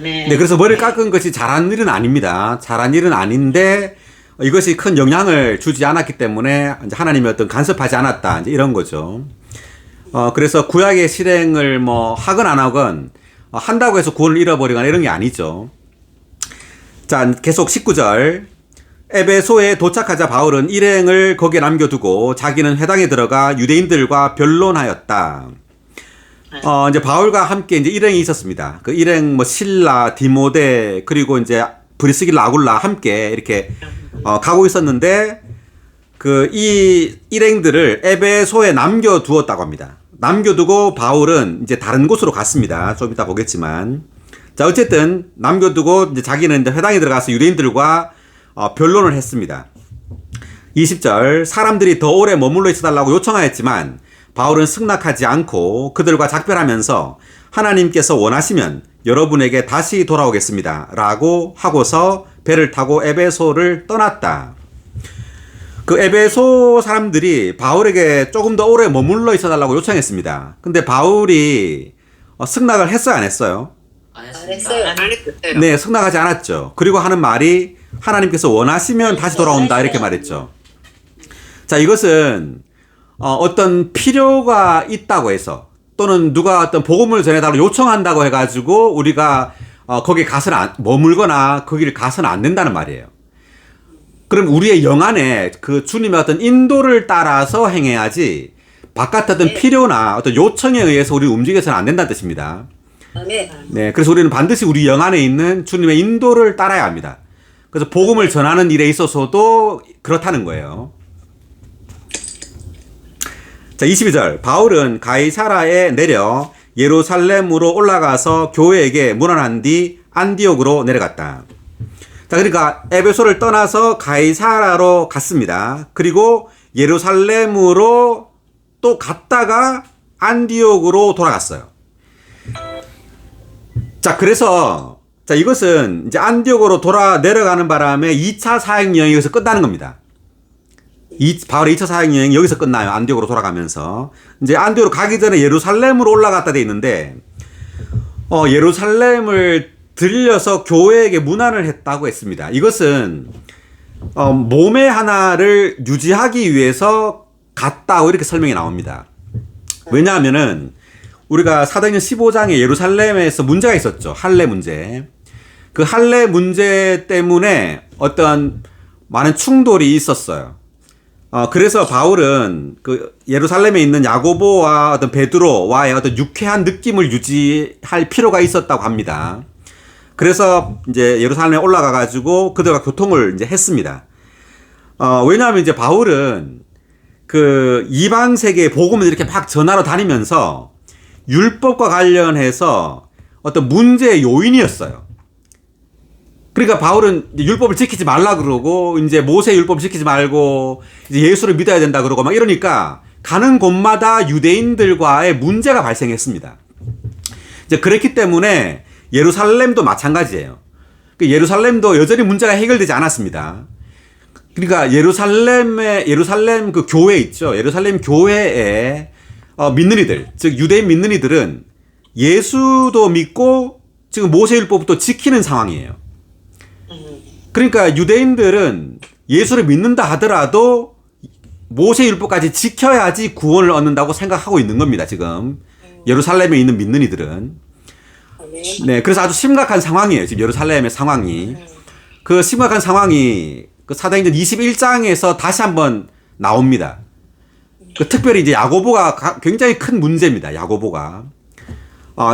네, 그래서 머리를 깎은 것이 잘한 일은 아닙니다. 잘한 일은 아닌데 이것이 큰 영향을 주지 않았기 때문에 이제 하나님이 어떤 간섭하지 않았다. 이제 이런 거죠. 그래서 구약의 실행을 뭐 하건 안 하건 한다고 해서 구원을 잃어버리거나 이런 게 아니죠. 자, 계속 19절. 에베소에 도착하자 바울은 일행을 거기에 남겨두고 자기는 회당에 들어가 유대인들과 변론하였다. 이제 바울과 함께 이제 일행이 있었습니다. 그 일행 뭐 실라, 디모데, 그리고 이제 브리스길라, 아굴라 함께 이렇게 가고 있었는데 이 일행들을 에베소에 남겨두었다고 합니다. 남겨두고 바울은 이제 다른 곳으로 갔습니다. 좀 이따 보겠지만. 자, 어쨌든 남겨두고 이제 자기는 이제 회당에 들어가서 유대인들과 변론을 했습니다. 20절. 사람들이 더 오래 머물러 있어달라고 요청하였지만 바울은 승낙하지 않고 그들과 작별하면서 하나님께서 원하시면 여러분에게 다시 돌아오겠습니다. 라고 하고서 배를 타고 에베소를 떠났다. 그 에베소 사람들이 바울에게 조금 더 오래 머물러 있어 달라고 요청했습니다. 근데 바울이 승낙을 했어요, 안 했어요? 안 했어요. 안 했어요. 네, 승낙하지 않았죠. 그리고 하는 말이 하나님께서 원하시면 다시 돌아온다 이렇게 말했죠. 자, 이것은 어떤 필요가 있다고 해서 또는 누가 어떤 복음을 전해달라고 요청한다고 해가지고 우리가 거기 가서는 머물거나 거기를 가서는 안 된다는 말이에요. 그럼 우리의 영 안에 그 주님의 어떤 인도를 따라서 행해야지 바깥 어떤 필요나 어떤 요청에 의해서 우리 움직여서는 안 된다는 뜻입니다. 아멘. 네, 그래서 우리는 반드시 우리 영 안에 있는 주님의 인도를 따라야 합니다. 그래서 복음을 전하는 일에 있어서도 그렇다는 거예요. 자, 22절. 바울은 가이사라에 내려 예루살렘으로 올라가서 교회에게 문안한 뒤 안디옥으로 내려갔다. 자, 그러니까 에베소를 떠나서 가이사라로 갔습니다. 그리고 예루살렘으로 또 갔다가 안디옥으로 돌아갔어요. 자, 그래서 자, 이것은 이제 안디옥으로 내려가는 바람에 2차 사역 여행이 여기서 끝나는 겁니다. 바울의 2차 사역 여행이 여기서 끝나요. 안디옥으로 돌아가면서. 이제 안디옥으로 가기 전에 예루살렘으로 올라갔다 돼 있는데, 예루살렘을 들려서 교회에게 문안을 했다고 했습니다. 이것은, 몸의 하나를 유지하기 위해서 갔다고 이렇게 설명이 나옵니다. 왜냐하면은, 우리가 사도행전 15장에 예루살렘에서 문제가 있었죠. 할례 문제. 그 할례 문제 때문에 어떤 많은 충돌이 있었어요. 그래서 바울은 그 예루살렘에 있는 야고보와 어떤 베드로와의 어떤 유쾌한 느낌을 유지할 필요가 있었다고 합니다. 그래서 이제 예루살렘에 올라가 가지고 그들과 교통을 이제 했습니다. 왜냐하면 이제 바울은 그 이방 세계의 복음을 이렇게 막 전하러 다니면서 율법과 관련해서 어떤 문제의 요인이었어요. 그러니까 바울은 율법을 지키지 말라 그러고 이제 모세 율법 지키지 말고 이제 예수를 믿어야 된다 그러고 막 이러니까 가는 곳마다 유대인들과의 문제가 발생했습니다. 이제 그렇기 때문에 예루살렘도 마찬가지예요. 예루살렘도 여전히 문제가 해결되지 않았습니다. 그러니까 예루살렘 그 교회 있죠. 예루살렘 교회에 믿는 이들, 즉 유대인 믿는 이들은 예수도 믿고 지금 모세율법도 지키는 상황이에요. 그러니까 유대인들은 예수를 믿는다 하더라도 모세율법까지 지켜야지 구원을 얻는다고 생각하고 있는 겁니다. 지금 예루살렘에 있는 믿는 이들은. 네, 그래서 아주 심각한 상황이에요. 지금 예루살렘의 상황이. 그 심각한 상황이 그 사도행전 21장에서 다시 한번 나옵니다. 특별히 이제 야고보가 굉장히 큰 문제입니다. 야고보가.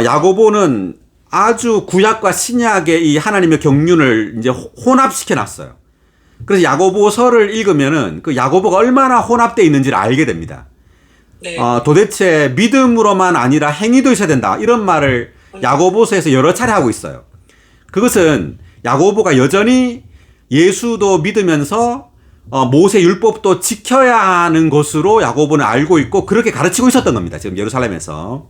야고보는 아주 구약과 신약의 이 하나님의 경륜을 이제 혼합시켜 놨어요. 그래서 야고보서를 읽으면은 그 야고보가 얼마나 혼합되어 있는지를 알게 됩니다. 네. 도대체 믿음으로만 아니라 행위도 있어야 된다. 이런 말을 야고보서에서 여러 차례 하고 있어요. 그것은 야고보가 여전히 예수도 믿으면서 모세 율법도 지켜야 하는 것으로 야고보는 알고 있고 그렇게 가르치고 있었던 겁니다. 지금 예루살렘에서.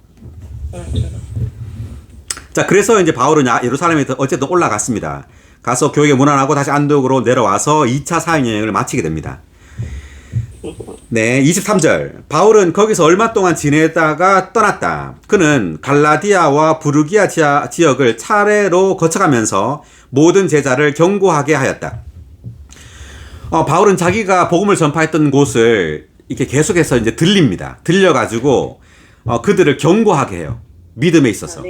자, 그래서 이제 바울은 예루살렘에 어쨌든 올라갔습니다. 가서 교회에 문안하고 다시 안디옥으로 내려와서 2차 사역 여행을 마치게 됩니다. 네, 23절. 바울은 거기서 얼마 동안 지내다가 떠났다. 그는 갈라디아와 부르기아 지역을 차례로 거쳐가면서 모든 제자를 경고하게 하였다. 바울은 자기가 복음을 전파했던 곳을 이렇게 계속해서 이제 들립니다. 들려가지고 그들을 경고하게 해요. 믿음에 있어서.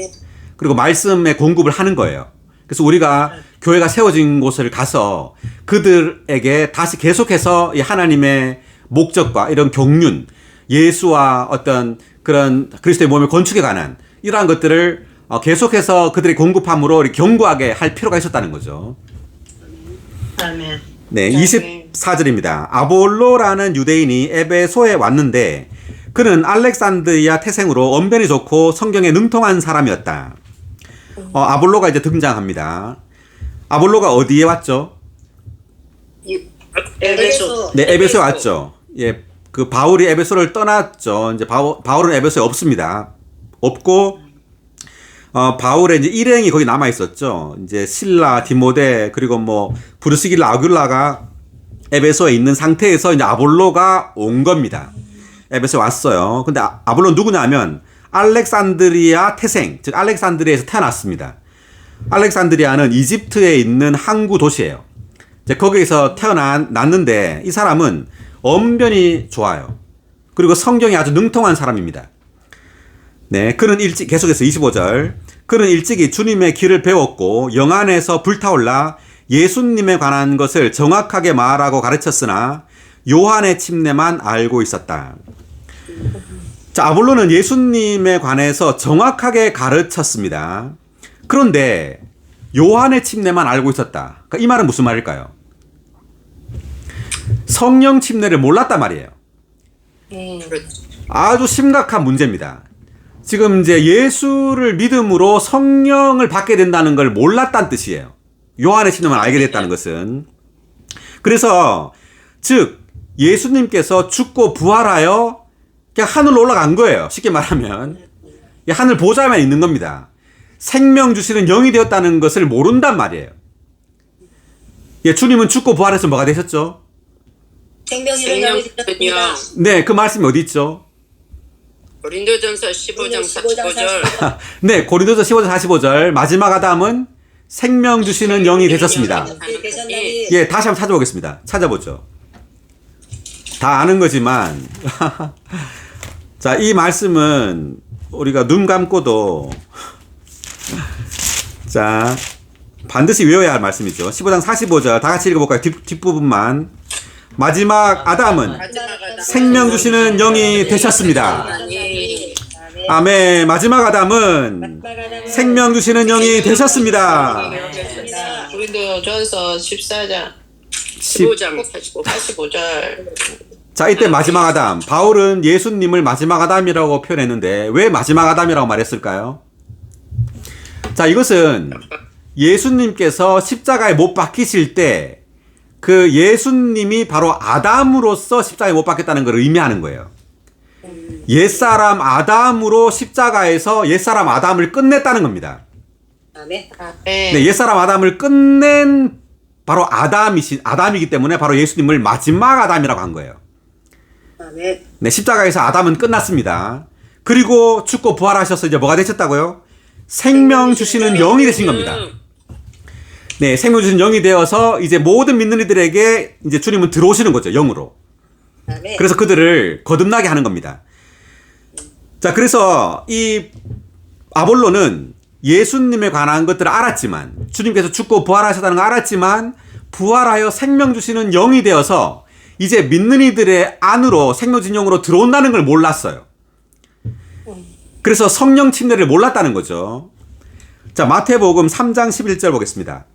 그리고 말씀의 공급을 하는 거예요. 그래서 우리가 교회가 세워진 곳을 가서 그들에게 다시 계속해서 이 하나님의 목적과 이런 경륜, 예수와 어떤 그런 그리스도의 몸을 건축에 관한 이러한 것들을 계속해서 그들이 공급함으로 경고하게 할 필요가 있었다는 거죠. 아멘. 네, 24절입니다. 아볼로라는 유대인이 에베소에 왔는데 그는 알렉산드리아 태생으로 언변이 좋고 성경에 능통한 사람이었다. 아볼로가 이제 등장합니다. 아볼로가 어디에 왔죠? 에베소. 네, 에베소에 왔죠. 예, 그 바울이 에베소를 떠났죠. 이제 바울은 에베소에 없습니다. 없고 바울의 이제 일행이 거기 남아 있었죠. 이제 실라, 디모데 그리고 뭐 브루스길라, 아굴라가 에베소에 있는 상태에서 이제 아볼로가 온 겁니다. 에베소에 왔어요. 근데 아볼로 누구냐면 알렉산드리아 태생, 즉 알렉산드리아에서 태어났습니다. 알렉산드리아는 이집트에 있는 항구 도시예요. 이제 거기에서 태어났는데 이 사람은 언변이 좋아요. 그리고 성경이 아주 능통한 사람입니다. 네, 그는 계속해서 25절. 그는 일찍이 주님의 길을 배웠고 영 안에서 불타올라 예수님에 관한 것을 정확하게 말하고 가르쳤으나 요한의 침례만 알고 있었다. 자, 아볼로는 예수님에 관해서 정확하게 가르쳤습니다. 그런데 요한의 침례만 알고 있었다. 그러니까 이 말은 무슨 말일까요? 성령 침례를 몰랐단 말이에요. 아주 심각한 문제입니다. 지금 이제 예수를 믿음으로 성령을 받게 된다는 걸 몰랐다는 뜻이에요. 요한의 침례만 알게 됐다는 것은. 그래서 즉 예수님께서 죽고 부활하여 그냥 하늘로 올라간 거예요. 쉽게 말하면 하늘 보좌에만 있는 겁니다. 생명 주시는 영이 되었다는 것을 모른단 말이에요. 주님은 죽고 부활해서 뭐가 되셨죠? 생명 주시는 영이 되셨습니다. 네, 그 말씀이 어디 있죠? 고린도전서 15장 45절. 네, 고린도서 15장 45절. 마지막 아담은 생명 주시는 영이 되셨습니다. 예, 다시 한번 찾아보겠습니다. 찾아보죠. 다 아는 거지만 자, 이 말씀은 우리가 눈 감고도 자, 반드시 외워야 할 말씀이죠. 15장 45절 다 같이 읽어볼까요? 뒷부분만. 마지막 아담은 생명 주시는 영이 되셨습니다. 아멘. 마지막 아담은 생명 주시는 영이 되셨습니다. 고린도전서 14장 15장 45절. 자, 이때 마지막 아담. 바울은 예수님을 마지막 아담이라고 표현했는데 왜 마지막 아담이라고 말했을까요? 자, 이것은 예수님께서 십자가에 못 박히실 때 그 예수님이 바로 아담으로서 십자가에 못 박혔다는 걸 의미하는 거예요. 옛사람 아담으로 십자가에서 옛사람 아담을 끝냈다는 겁니다. 네, 옛사람 아담을 끝낸 바로 아담이기 때문에 바로 예수님을 마지막 아담이라고 한 거예요. 네, 십자가에서 아담은 끝났습니다. 그리고 죽고 부활하셔서 이제 뭐가 되셨다고요? 생명 주시는 영이 되신 겁니다. 네, 생명 주시는 영이 되어서 이제 모든 믿는 이들에게 이제 주님은 들어오시는 거죠, 영으로. 그래서 그들을 거듭나게 하는 겁니다. 자, 그래서 이 아볼로는 예수님에 관한 것들을 알았지만, 주님께서 죽고 부활하셨다는 걸 알았지만, 부활하여 생명 주시는 영이 되어서 이제 믿는 이들의 안으로 생명 주시는 영으로 들어온다는 걸 몰랐어요. 그래서 성령 침례를 몰랐다는 거죠. 자, 마태복음 3장 11절 보겠습니다.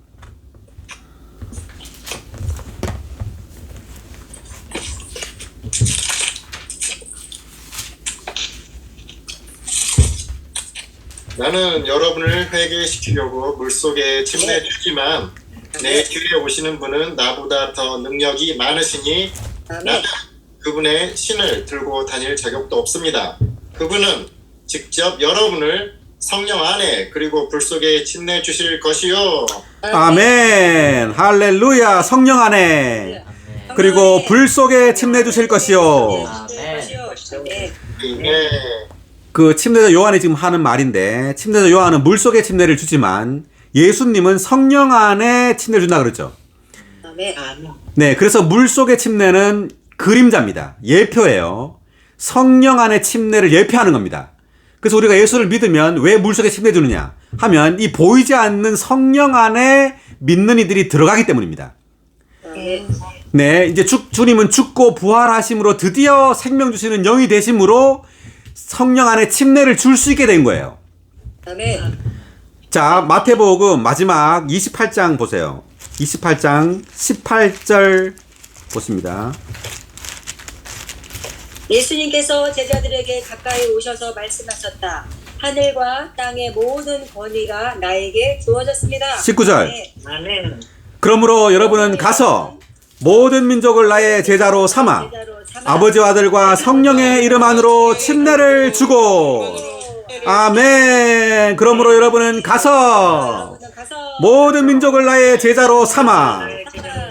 나는 여러분을 회개시키려고 물속에 침례 주지만 내 뒤에 오시는 분은 나보다 더 능력이 많으시니 나는 그분의 신을 들고 다닐 자격도 없습니다. 그분은 직접 여러분을 성령 안에 그리고 불 속에 침례 주실 것이요. 아멘. 할렐루야. 성령 안에 그리고 불 속에 침례 주실 것이요. 네. 그 침례자 요한이 지금 하는 말인데, 침례자 요한은 물 속에 침례를 주지만 예수님은 성령 안에 침례 준다 그러죠. 네, 그래서 물 속의 침례는 그림자입니다. 예표예요. 성령 안에 침례를 예표하는 겁니다. 그래서 우리가 예수를 믿으면 왜 물 속에 침례 주느냐 하면 이 보이지 않는 성령 안에 믿는 이들이 들어가기 때문입니다. 네, 이제 주님은 죽고 부활하심으로 드디어 생명 주시는 영이 되심으로 성령 안에 침례를 줄 수 있게 된 거예요. 자, 마태복음 마지막 28장 보세요. 28장 18절 보십니다. 예수님께서 제자들에게 가까이 오셔서 말씀하셨다. 하늘과 땅의 모든 권위가 나에게 주어졌습니다. 19절. 아멘. 그러므로 여러분은 가서 모든 민족을 나의 제자로 삼아 아버지와 아들과 성령의 이름 안으로 침례를 주고 아멘. 그러므로 여러분은 가서 모든 민족을 나의 제자로 삼아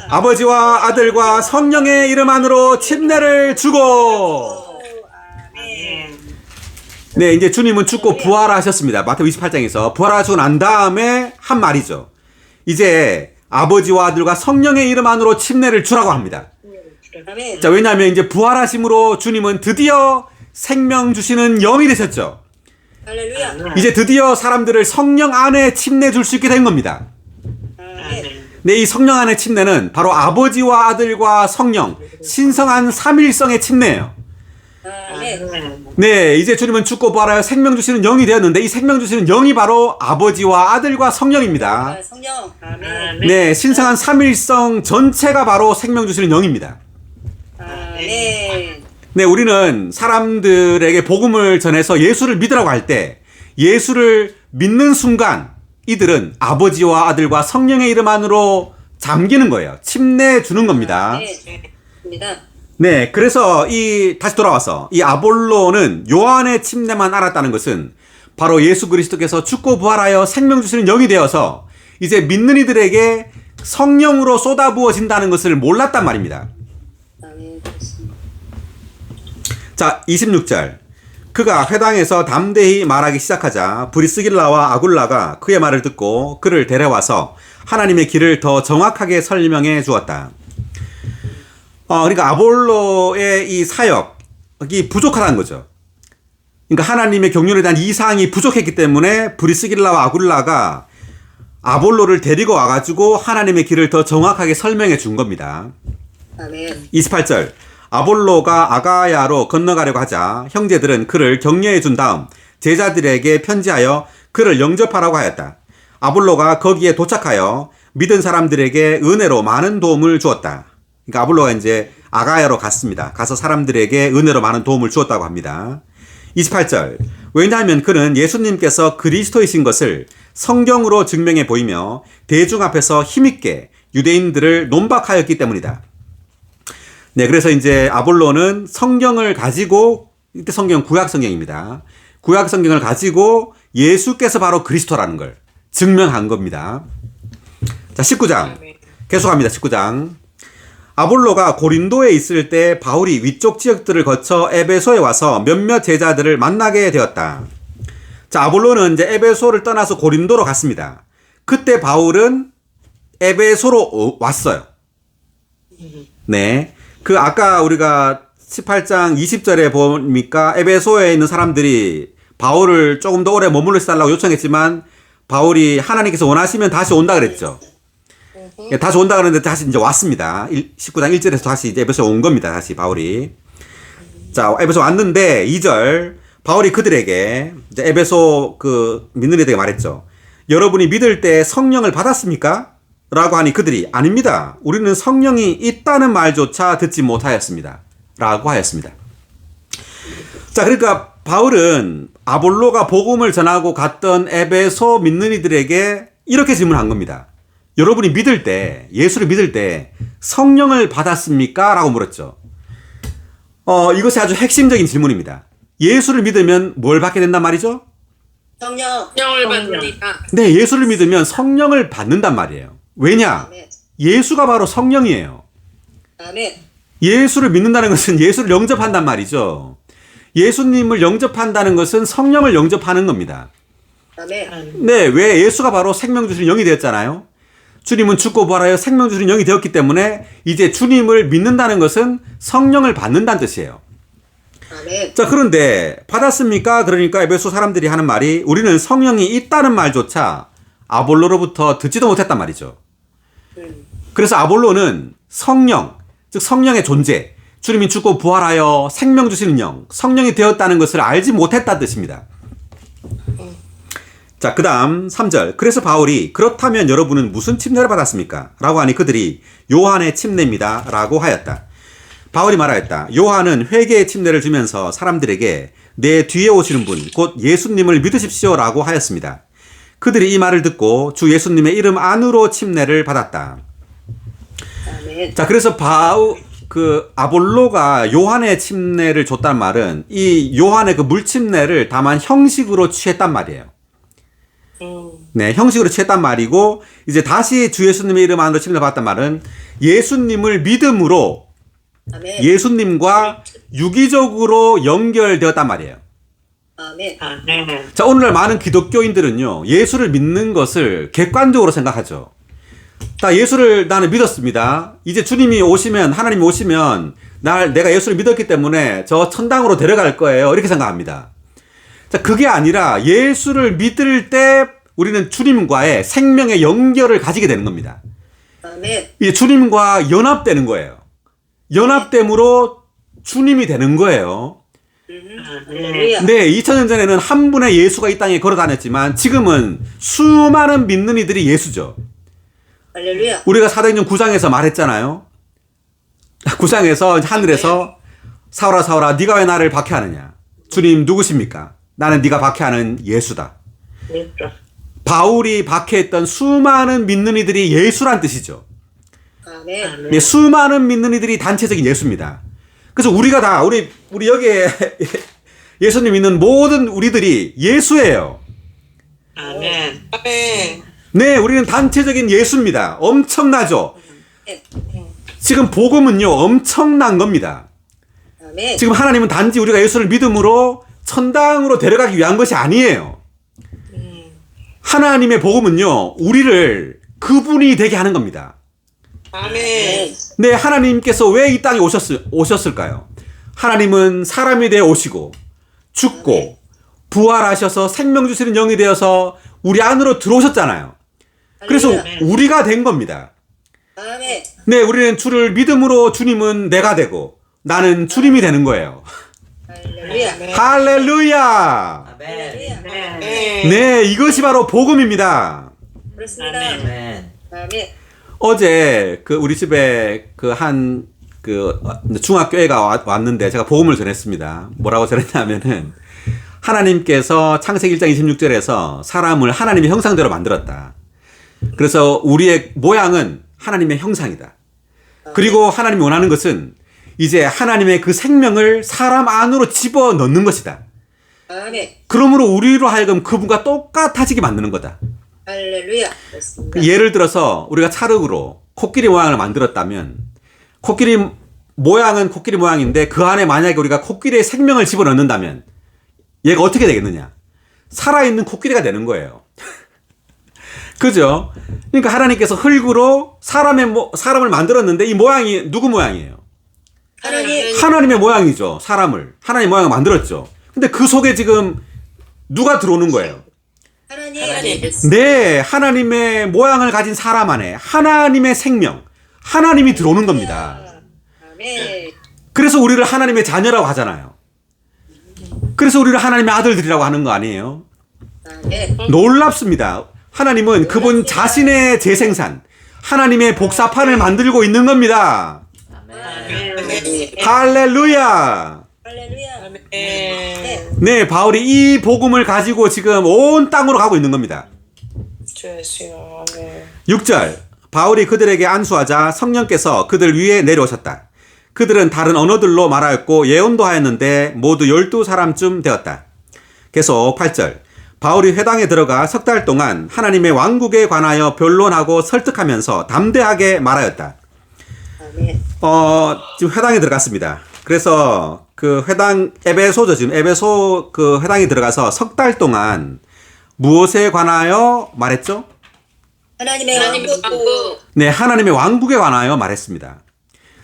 아버지와 아들과 성령의 이름 안으로 침례를 주고 네, 이제 주님은 죽고 부활하셨습니다. 마태복음 28장에서 부활하시고 난 다음에 한 말이죠. 이제 아버지와 아들과 성령의 이름 안으로 침례를 주라고 합니다. 아멘. 자, 왜냐하면 이제 부활하심으로 주님은 드디어 생명 주시는 영이 되셨죠. 할렐루야. 이제 드디어 사람들을 성령 안에 침례 줄 수 있게 된 겁니다. 아멘. 네, 이 성령 안의 침례는 바로 아버지와 아들과 성령, 신성한 삼일성의 침례예요. 아멘. 네, 이제 주님은 죽고 부활하여 생명 주시는 영이 되었는데 이 생명 주시는 영이 바로 아버지와 아들과 성령입니다. 성령. 아멘. 네, 신성한 삼일성 전체가 바로 생명 주시는 영입니다. 아멘. 네, 우리는 사람들에게 복음을 전해서 예수를 믿으라고 할 때 예수를 믿는 순간 이들은 아버지와 아들과 성령의 이름 안으로 잠기는 거예요. 침례 주는 겁니다. 입니다. 네, 그래서 다시 돌아와서 이 아볼로는 요한의 침례만 알았다는 것은 바로 예수 그리스도께서 죽고 부활하여 생명 주시는 영이 되어서 이제 믿는 이들에게 성령으로 쏟아부어진다는 것을 몰랐단 말입니다. 아멘. 그렇습니다. 자, 26절. 그가 회당에서 담대히 말하기 시작하자 브리스길라와 아굴라가 그의 말을 듣고 그를 데려와서 하나님의 길을 더 정확하게 설명해 주었다. 그러니까 아볼로의 이 사역이 부족하다는 거죠. 그러니까 하나님의 경륜에 대한 이상이 부족했기 때문에 브리스길라와 아굴라가 아볼로를 데리고 와가지고 하나님의 길을 더 정확하게 설명해 준 겁니다. 아멘. 28절. 아볼로가 아가야로 건너가려고 하자 형제들은 그를 격려해 준 다음 제자들에게 편지하여 그를 영접하라고 하였다. 아볼로가 거기에 도착하여 믿은 사람들에게 은혜로 많은 도움을 주었다. 그러니까 아볼로가 이제 아가야로 갔습니다. 가서 사람들에게 은혜로 많은 도움을 주었다고 합니다. 28절. 왜냐하면 그는 예수님께서 그리스도이신 것을 성경으로 증명해 보이며 대중 앞에서 힘있게 유대인들을 논박하였기 때문이다. 네, 그래서 이제 아볼로는 성경을 가지고, 이때 성경 구약 성경입니다. 구약 성경을 가지고 예수께서 바로 그리스도라는 걸 증명한 겁니다. 자, 19장. 계속합니다. 19장. 아볼로가 고린도에 있을 때 바울이 위쪽 지역들을 거쳐 에베소에 와서 몇몇 제자들을 만나게 되었다. 자, 아볼로는 이제 에베소를 떠나서 고린도로 갔습니다. 그때 바울은 에베소로 왔어요. 네. 아까 우리가 18장 20절에 보니까 에베소에 있는 사람들이 바울을 조금 더 오래 머물러 달라고 요청했지만 바울이 하나님께서 원하시면 다시 온다 그랬죠. 다시 온다 그랬는데 다시 이제 왔습니다. 19장 1절에서 다시 이제 에베소에 온 겁니다. 다시 바울이. 자, 에베소 왔는데 2절 바울이 그들에게 이제 에베소 믿는 이들에게 말했죠. 여러분이 믿을 때 성령을 받았습니까? 라고 하니 그들이 아닙니다. 우리는 성령이 있다는 말조차 듣지 못하였습니다. 라고 하였습니다. 자, 그러니까 바울은 아볼로가 복음을 전하고 갔던 에베소 믿는 이들에게 이렇게 질문한 겁니다. 여러분이 믿을 때, 예수를 믿을 때 성령을 받았습니까? 라고 물었죠. 이것이 아주 핵심적인 질문입니다. 예수를 믿으면 뭘 받게 된단 말이죠? 성령을 받습니다. 네, 예수를 믿으면 성령을 받는단 말이에요. 왜냐? 아멘. 예수가 바로 성령이에요. 아멘. 예수를 믿는다는 것은 예수를 영접한단 말이죠. 예수님을 영접한다는 것은 성령을 영접하는 겁니다. 아멘. 네, 왜? 예수가 바로 생명 주시는 영이 되었잖아요. 주님은 죽고 부활하여 생명 주시는 영이 되었기 때문에 이제 주님을 믿는다는 것은 성령을 받는다는 뜻이에요. 아멘. 자, 그런데 받았습니까? 그러니까 에베소 사람들이 하는 말이 우리는 성령이 있다는 말조차 아볼로로부터 듣지도 못했단 말이죠. 그래서 아볼로는 성령, 즉 성령의 존재, 주님이 죽고 부활하여 생명 주시는 영, 성령이 되었다는 것을 알지 못했다는 뜻입니다. 자, 그 다음 3절. 그래서 바울이 그렇다면 여러분은 무슨 침례를 받았습니까? 라고 하니 그들이 요한의 침례입니다. 라고 하였다. 바울이 말하였다. 요한은 회개의 침례를 주면서 사람들에게 내 뒤에 오시는 분, 곧 예수님을 믿으십시오. 라고 하였습니다. 그들이 이 말을 듣고 주 예수님의 이름 안으로 침례를 받았다. 아멘. 자, 그래서 그 아볼로가 요한의 침례를 줬단 말은 이 요한의 그 물침례를 다만 형식으로 취했단 말이에요. 네, 형식으로 취했단 말이고 이제 다시 주 예수님의 이름 안으로 침례 받았단 말은 예수님을 믿음으로 아멘. 예수님과 유기적으로 연결되었단 말이에요. 아멘. 아멘. 자, 오늘날 많은 기독교인들은요, 예수를 믿는 것을 객관적으로 생각하죠. 자, 예수를 나는 믿었습니다. 이제 주님이 오시면, 하나님이 오시면, 내가 예수를 믿었기 때문에 저 천당으로 데려갈 거예요. 이렇게 생각합니다. 자, 그게 아니라 예수를 믿을 때 우리는 주님과의 생명의 연결을 가지게 되는 겁니다. 아멘. 이제 주님과 연합되는 거예요. 연합됨으로 주님이 되는 거예요. 할렐루야. 네, 2000년 전에는 한 분의 예수가 이 땅에 걸어 다녔지만 지금은 수많은 믿는 이들이 예수죠. 할렐루야. 우리가 사도행전 9장에서 말했잖아요. 9장에서 하늘에서 사울아 사울아 네가 왜 나를 박해하느냐. 주님 누구십니까? 나는 네가 박해하는 예수다. 바울이 박해했던 수많은 믿는 이들이 예수란 뜻이죠. 아멘. 네, 수많은 믿는 이들이 단체적인 예수입니다. 그래서 우리가 다 우리 여기에 예수님 믿는 모든 우리들이 예수예요. 아멘. 아멘. 네, 우리는 단체적인 예수입니다. 엄청나죠? 지금 복음은요, 엄청난 겁니다. 아멘. 지금 하나님은 단지 우리가 예수를 믿음으로 천당으로 데려가기 위한 것이 아니에요. 하나님의 복음은요, 우리를 그분이 되게 하는 겁니다. 아멘. 네, 하나님께서 왜 이 땅에 오셨을까요? 하나님은 사람이 되어 오시고 죽고 부활하셔서 생명 주시는 영이 되어서 우리 안으로 들어오셨잖아요. 그래서 우리가 된 겁니다. 아멘. 네, 우리는 주를 믿음으로 주님은 내가 되고 나는 주님이 되는 거예요. 할렐루야. 할렐루야! 할렐루야. 네, 이것이 바로 복음입니다. 그렇습니다. 아멘. 아멘. 어제 우리 집에 중학교 애가 왔는데 제가 복음을 전했습니다. 뭐라고 전했냐면은 하나님께서 창세기 1장 26절에서 사람을 하나님의 형상대로 만들었다. 그래서 우리의 모양은 하나님의 형상이다. 그리고 하나님이 원하는 것은 이제 하나님의 그 생명을 사람 안으로 집어 넣는 것이다. 아멘. 그러므로 우리로 하여금 그분과 똑같아지게 만드는 거다. 할렐루야. 그렇습니다. 예를 들어서 우리가 찰흙으로 코끼리 모양을 만들었다면 코끼리 모양은 코끼리 모양인데 그 안에 만약에 우리가 코끼리의 생명을 집어넣는다면 얘가 어떻게 되겠느냐? 살아있는 코끼리가 되는 거예요. 그죠? 그러니까 하나님께서 흙으로 사람을 만들었는데 이 모양이 누구 모양이에요? 하나님. 하나님의 모양이죠. 하나님의 모양을 만들었죠. 근데 그 속에 지금 누가 들어오는 거예요? 하나님. 네, 하나님의 모양을 가진 사람 안에 하나님의 생명, 하나님이 들어오는 겁니다. 아멘. 그래서 우리를 하나님의 자녀라고 하잖아요. 그래서 우리를 하나님의 아들들이라고 하는 거 아니에요? 아멘. 놀랍습니다. 하나님은 그분 자신의 재생산, 하나님의 복사판을 만들고 있는 겁니다. 할렐루야! 할렐루야. 아멘. 네, 바울이 이 복음을 가지고 지금 온 땅으로 가고 있는 겁니다. 주 예수여. 아멘. 6절, 바울이 그들에게 안수하자 성령께서 그들 위에 내려오셨다. 그들은 다른 언어들로 말하였고 예언도 하였는데 모두 12사람쯤 되었다. 계속 8절, 바울이 회당에 들어가 석 달 동안 하나님의 왕국에 관하여 변론하고 설득하면서 담대하게 말하였다. 아멘. 지금 회당에 들어갔습니다. 그래서 그 회당 에베소죠. 지금 에베소 그 회당에 들어가서 석 달 동안 무엇에 관하여 말했죠? 하나님의 하나님의 왕국. 왕국. 네, 하나님의 왕국에 관하여 말했습니다.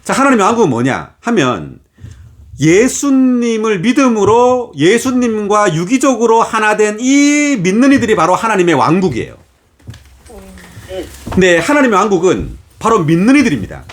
자, 하나님의 왕국은 뭐냐 하면 예수님을 믿음으로 예수님과 유기적으로 하나 된 이 믿는 이들이 바로 하나님의 왕국이에요. 네, 하나님의 왕국은 바로 믿는 이들입니다.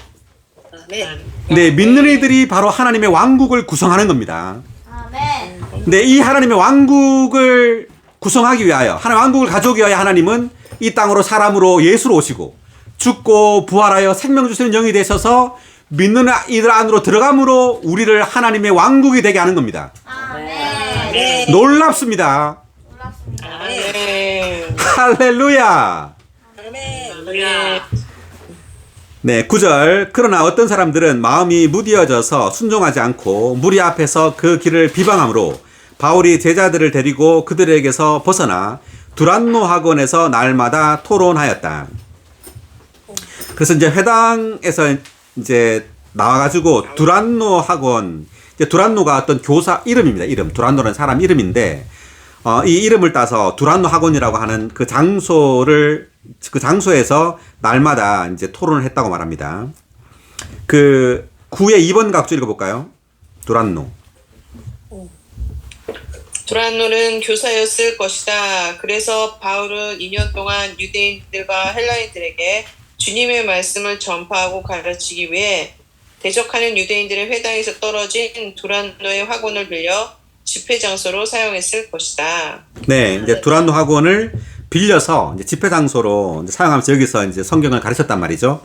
아멘. 네, 믿는 이들이 바로 하나님의 왕국을 구성하는 겁니다. 아멘. 네, 이 하나님의 왕국을 구성하기 위하여, 하나님의 왕국을 가져오기 위하여 하나님은 이 땅으로 사람으로 예수로 오시고 죽고 부활하여 생명 주시는 영이 되셔서 믿는 이들 안으로 들어감으로 우리를 하나님의 왕국이 되게 하는 겁니다. 아멘. 놀랍습니다. 놀랍습니다. 아멘. 할렐루야. 아멘. 아멘. 네, 9절. 그러나 어떤 사람들은 마음이 무디어져서 순종하지 않고 무리 앞에서 그 길을 비방함으로 바울이 제자들을 데리고 그들에게서 벗어나 두란노 학원에서 날마다 토론하였다. 그래서 이제 회당에서 이제 나와가지고 두란노 학원, 이제 두란노가 어떤 교사 이름입니다. 이름. 두란노는 사람 이름인데, 이 이름을 따서 두란노 학원이라고 하는 그 장소에서 날마다 이제 토론을 했다고 말합니다. 그 9의 2번 각주 읽어볼까요? 두란노. 두란노는 교사였을 것이다. 그래서 바울은 2년 동안 유대인들과 헬라인들에게 주님의 말씀을 전파하고 가르치기 위해 대적하는 유대인들의 회당에서 떨어진 두란노의 학원을 빌려 집회 장소로 사용했을 것이다. 네, 이제 두란노 학원을 빌려서 이제 집회 장소로 사용하면서 여기서 이제 성경을 가르쳤단 말이죠.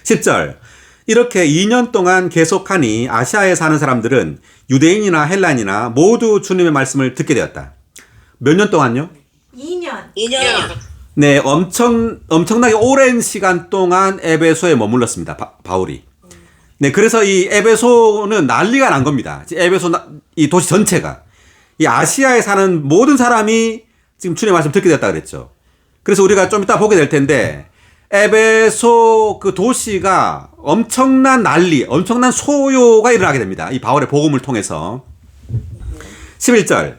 10절. 이렇게 2년 동안 계속하니 아시아에 사는 사람들은 유대인이나 헬라인이나 모두 주님의 말씀을 듣게 되었다. 몇 년 동안요? 2년. 2년. 네, 엄청나게 오랜 시간 동안 에베소에 머물렀습니다. 바울이. 네, 그래서 이 에베소는 난리가 난 겁니다. 이 도시 전체가. 이 아시아에 사는 모든 사람이 지금 주님의 말씀 듣게 됐다 그랬죠. 그래서 우리가 좀 이따 보게 될 텐데, 에베소 그 도시가 엄청난 난리, 엄청난 소요가 일어나게 됩니다. 이 바울의 복음을 통해서. 11절.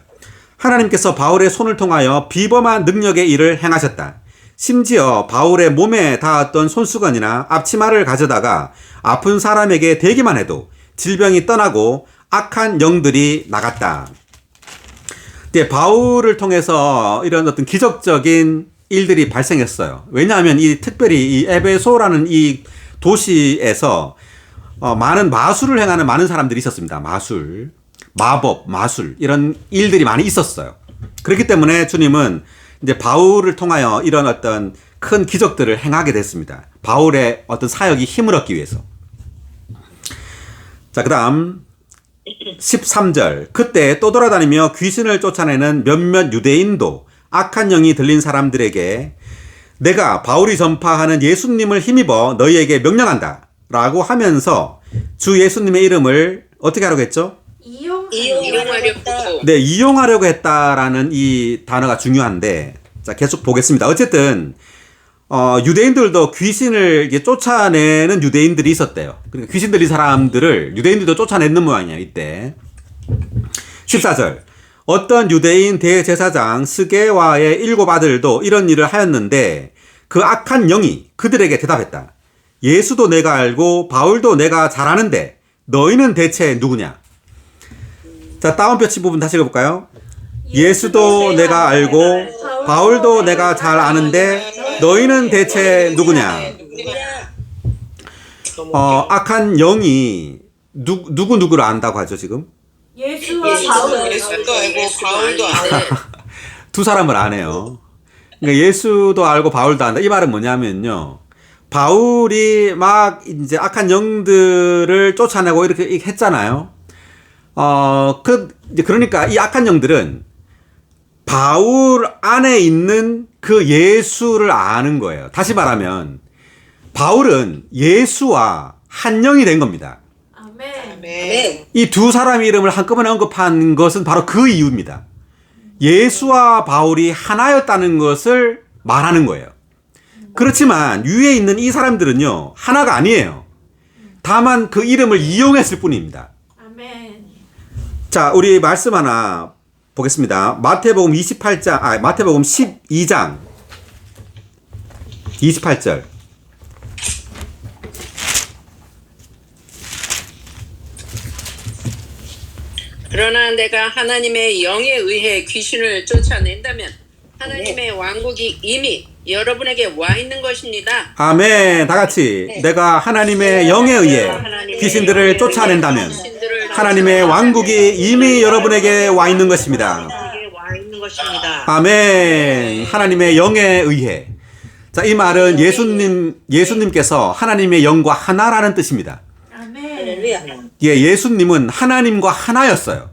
하나님께서 바울의 손을 통하여 비범한 능력의 일을 행하셨다. 심지어 바울의 몸에 닿았던 손수건이나 앞치마를 가져다가 아픈 사람에게 대기만 해도 질병이 떠나고 악한 영들이 나갔다. 네, 바울을 통해서 이런 어떤 기적적인 일들이 발생했어요. 왜냐하면 특별히 이 에베소라는 이 도시에서 많은 마술을 행하는 많은 사람들이 있었습니다. 마술, 마법, 마술 이런 일들이 많이 있었어요. 그렇기 때문에 주님은 이제 바울을 통하여 이런 어떤 큰 기적들을 행하게 됐습니다. 바울의 어떤 사역이 힘을 얻기 위해서. 자, 그다음 13절. 그때 또 돌아다니며 귀신을 쫓아내는 몇몇 유대인도 악한 영이 들린 사람들에게 내가 바울이 전파하는 예수님을 힘입어 너희에게 명령한다 라고 하면서 주 예수님의 이름을 어떻게 하려고 했죠? 이용하려고. 네, 이용하려고 했다라는 이 단어가 중요한데, 자, 계속 보겠습니다. 어쨌든, 유대인들도 귀신을 이제 쫓아내는 유대인들이 있었대요. 그러니까 귀신 들린 사람들을 유대인들도 쫓아내는 모양이에요, 이때. 14절. 어떤 유대인 대제사장 스게와의 7 아들도 이런 일을 하였는데 그 악한 영이 그들에게 대답했다. 예수도 내가 알고 바울도 내가 잘 아는데 너희는 대체 누구냐? 자, 다운표 친 부분 다시 읽어볼까요? 예수도 내가 알고 바울도 내가 잘 아는데 너희는 대체 누구냐? 악한 영이 누구를 안다고 하죠, 지금? 예수와 바울. 예수도 알고 바울도 알아. 두 사람을 안 해요. 그러니까 예수도 알고 바울도 안다. 이 말은 뭐냐면요. 바울이 막 이제 악한 영들을 쫓아내고 이렇게 했잖아요. 그러니까 이 악한 영들은 바울 안에 있는 그 예수를 아는 거예요. 다시 말하면 바울은 예수와 한 영이 된 겁니다. 아멘. 아멘. 이 두 사람의 이름을 한꺼번에 언급한 것은 바로 그 이유입니다. 예수와 바울이 하나였다는 것을 말하는 거예요. 그렇지만 위에 있는 이 사람들은요, 하나가 아니에요. 다만 그 이름을 이용했을 뿐입니다. 아멘. 자, 우리 말씀 하나 보겠습니다. 마태복음 12장 28절. 그러나 내가 하나님의 영에 의해 귀신을 쫓아낸다면 하나님의 왕국이 이미 여러분에게 와 있는 것입니다. 아멘. 다 같이. 내가 하나님의 영에 의해 귀신들을 쫓아낸다면 하나님의 왕국이 이미 여러분에게 와 있는 것입니다. 와 있는 것입니다. 아멘. 하나님의 영에 의해. 자, 이 말은 예수님께서 하나님의 영과 하나라는 뜻입니다. 아멘. 할렐루야. 예, 예수님은 하나님과 하나였어요.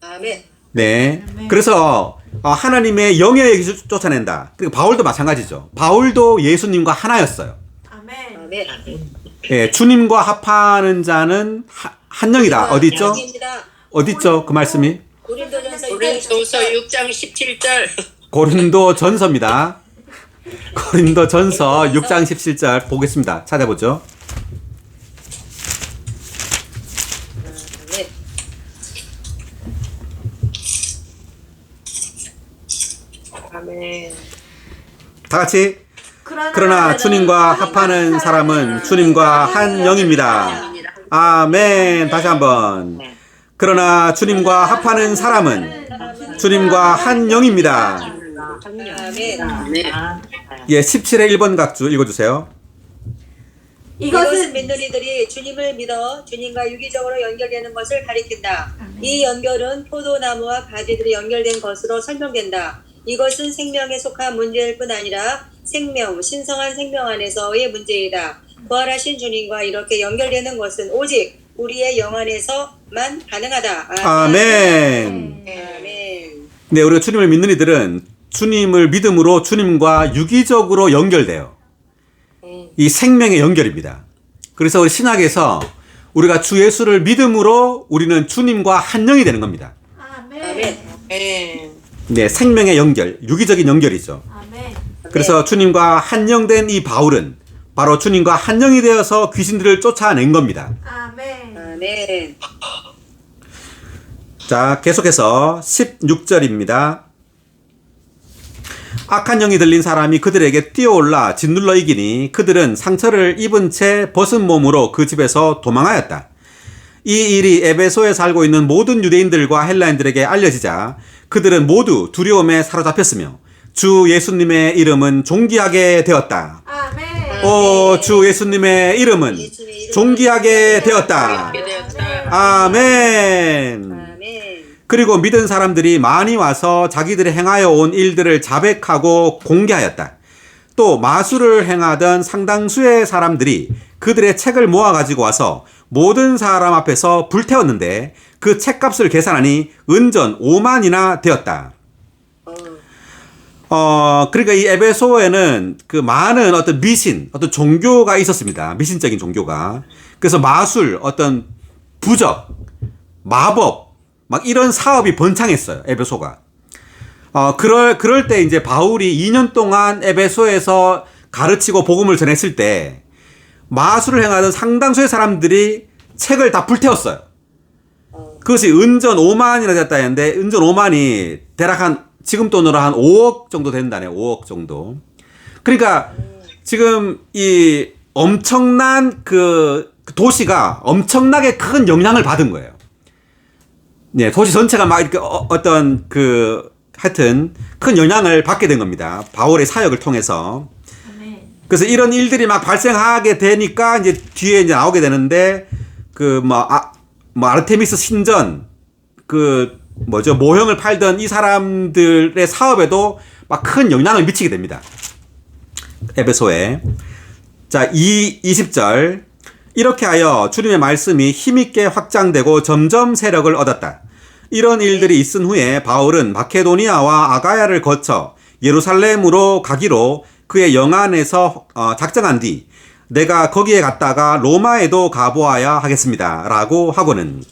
아멘. 네. 그래서 하나님의 영에 의해 쫓아낸다. 그리고 바울도 마찬가지죠. 바울도 예수님과 하나였어요. 아멘. 아멘. 예, 주님과 합하는 자는 한 영이다. 어디 있죠? 영입니다. 어디 있죠? 그 말씀이? 고린도전서 고린도서 6장 17절. 고린도 전서입니다. 고린도 전서 6장 17절 보겠습니다. 찾아보죠. 네. 아멘. 다 같이. 그러나 주님과 합하는 사람은 주님과 한 영입니다. 아멘. 다시 한번. 그러나 주님과 합하는 사람은 주님과 한 영입니다. 아멘. 아멘. 예, 17의 1번 각주 읽어주세요. 이것은 믿는 이들이 주님을 믿어 주님과 유기적으로 연결되는 것을 가리킨다. 이 연결은 포도나무와 가지들이 연결된 것으로 설명된다. 이것은 생명에 속한 문제일 뿐 아니라 생명, 신성한 생명 안에서의 문제이다. 부활하신 주님과 이렇게 연결되는 것은 오직 우리의 영 안에서만 가능하다. 아멘. 아멘. 네, 우리가 주님을 믿는 이들은 주님을 믿음으로 주님과 유기적으로 연결돼요. 이 생명의 연결입니다. 그래서 우리 신학에서 우리가 주 예수를 믿음으로 우리는 주님과 한 영이 되는 겁니다. 아멘. 아멘. 네, 생명의 연결, 유기적인 연결이죠. 아멘. 그래서 주님과 한 영 된 이 바울은 바로 주님과 한 영이 되어서 귀신들을 쫓아낸 겁니다. 아멘. 아멘. 자, 계속해서 16절입니다. 악한 영이 들린 사람이 그들에게 뛰어올라 짓눌러 이기니 그들은 상처를 입은 채 벗은 몸으로 그 집에서 도망하였다. 이 일이 에베소에 살고 있는 모든 유대인들과 헬라인들에게 알려지자 그들은 모두 두려움에 사로잡혔으며 주 예수님의 이름은 존귀하게 되었다. 아멘. 오, 주 예수님의 이름은 존귀하게 되었다. 아멘. 아멘. 그리고 믿은 사람들이 많이 와서 자기들이 행하여 온 일들을 자백하고 공개하였다. 또 마술을 행하던 상당수의 사람들이 그들의 책을 모아가지고 와서 모든 사람 앞에서 불태웠는데 그 책값을 계산하니 은전 5만이나 되었다. 그러니까 이 에베소에는 그 많은 어떤 미신, 어떤 종교가 있었습니다. 미신적인 종교가. 그래서 마술, 어떤 부적, 마법, 막 이런 사업이 번창했어요. 에베소가. 그럴 때 이제 바울이 2년 동안 에베소에서 가르치고 복음을 전했을 때 마술을 행하던 상당수의 사람들이 책을 다 불태웠어요. 그것이 은전 5만이나 됐다 했는데 은전 5만이 대략 한 지금 돈으로 한 5억 정도 된다네. 5억 정도. 그러니까 지금 이 엄청난 그 도시가 엄청나게 큰 영향을 받은 거예요. 네, 도시 전체가 막 이렇게 어떤 그 하여튼 큰 영향을 받게 된 겁니다. 바울의 사역을 통해서. 아멘. 그래서 이런 일들이 막 발생하게 되니까 이제 뒤에 이제 나오게 되는데 그 아르테미스 신전 그 뭐죠 모형을 팔던 이 사람들의 사업에도 막 큰 영향을 미치게 됩니다. 에베소에. 자, 20절. 이렇게 하여 주님의 말씀이 힘있게 확장되고 점점 세력을 얻었다. 이런 일들이 있은 후에 바울은 마케도니아와 아가야를 거쳐 예루살렘으로 가기로 그의 영안에서 작정한 뒤 내가 거기에 갔다가 로마에도 가보아야 하겠습니다. 라고 하고는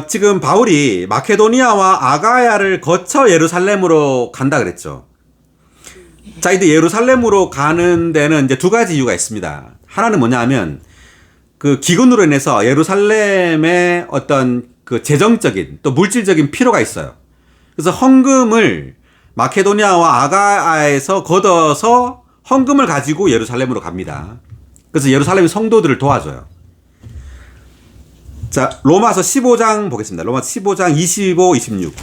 지금 바울이 마케도니아와 아가야를 거쳐 예루살렘으로 간다 그랬죠. 자, 이제 예루살렘으로 가는 데는 이제 두 가지 이유가 있습니다. 하나는 뭐냐 하면 그 기근으로 인해서 예루살렘의 어떤 그 재정적인 또 물질적인 필요가 있어요. 그래서 헌금을 마케도니아와 아가야에서 걷어서 헌금을 가지고 예루살렘으로 갑니다. 그래서 예루살렘 성도들을 도와줘요. 자, 로마서 15장 보겠습니다. 로마서 15장 25, 26.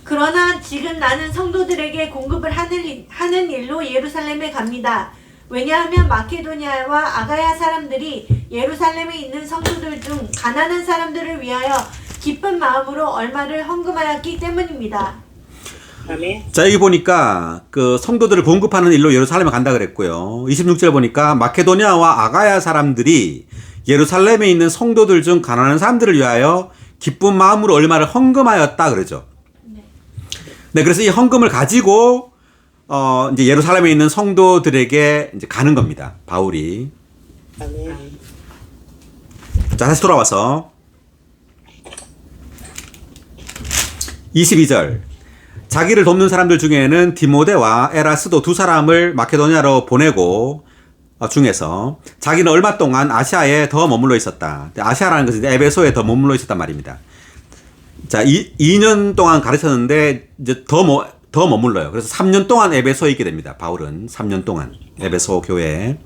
그러나 지금 나는 성도들에게 공급을 하는 일로 예루살렘에 갑니다. 왜냐하면 마케도니아와 아가야 사람들이 예루살렘에 있는 성도들 중 가난한 사람들을 위하여 기쁜 마음으로 얼마를 헌금하였기 때문입니다. 아멘. 자, 여기 보니까 그 성도들을 공급하는 일로 예루살렘에 간다 그랬고요. 26절 보니까 마케도니아와 아가야 사람들이 예루살렘에 있는 성도들 중 가난한 사람들을 위하여 기쁜 마음으로 얼마를 헌금하였다 그러죠. 네, 그래서 이 헌금을 가지고 이제 예루살렘에 있는 성도들에게 이제 가는 겁니다. 바울이. 자, 다시 돌아와서 22절. 자기를 돕는 사람들 중에는 디모데와 에라스도 두 사람을 마케도니아로 보내고 중에서 자기는 얼마 동안 아시아에 더 머물러 있었다. 아시아라는 것은 에베소에 더 머물러 있었단 말입니다. 자, 2년 동안 가르쳤는데 이제 더 머물러요. 그래서 3년 동안 에베소에 있게 됩니다. 바울은 3년 동안 에베소 교회에.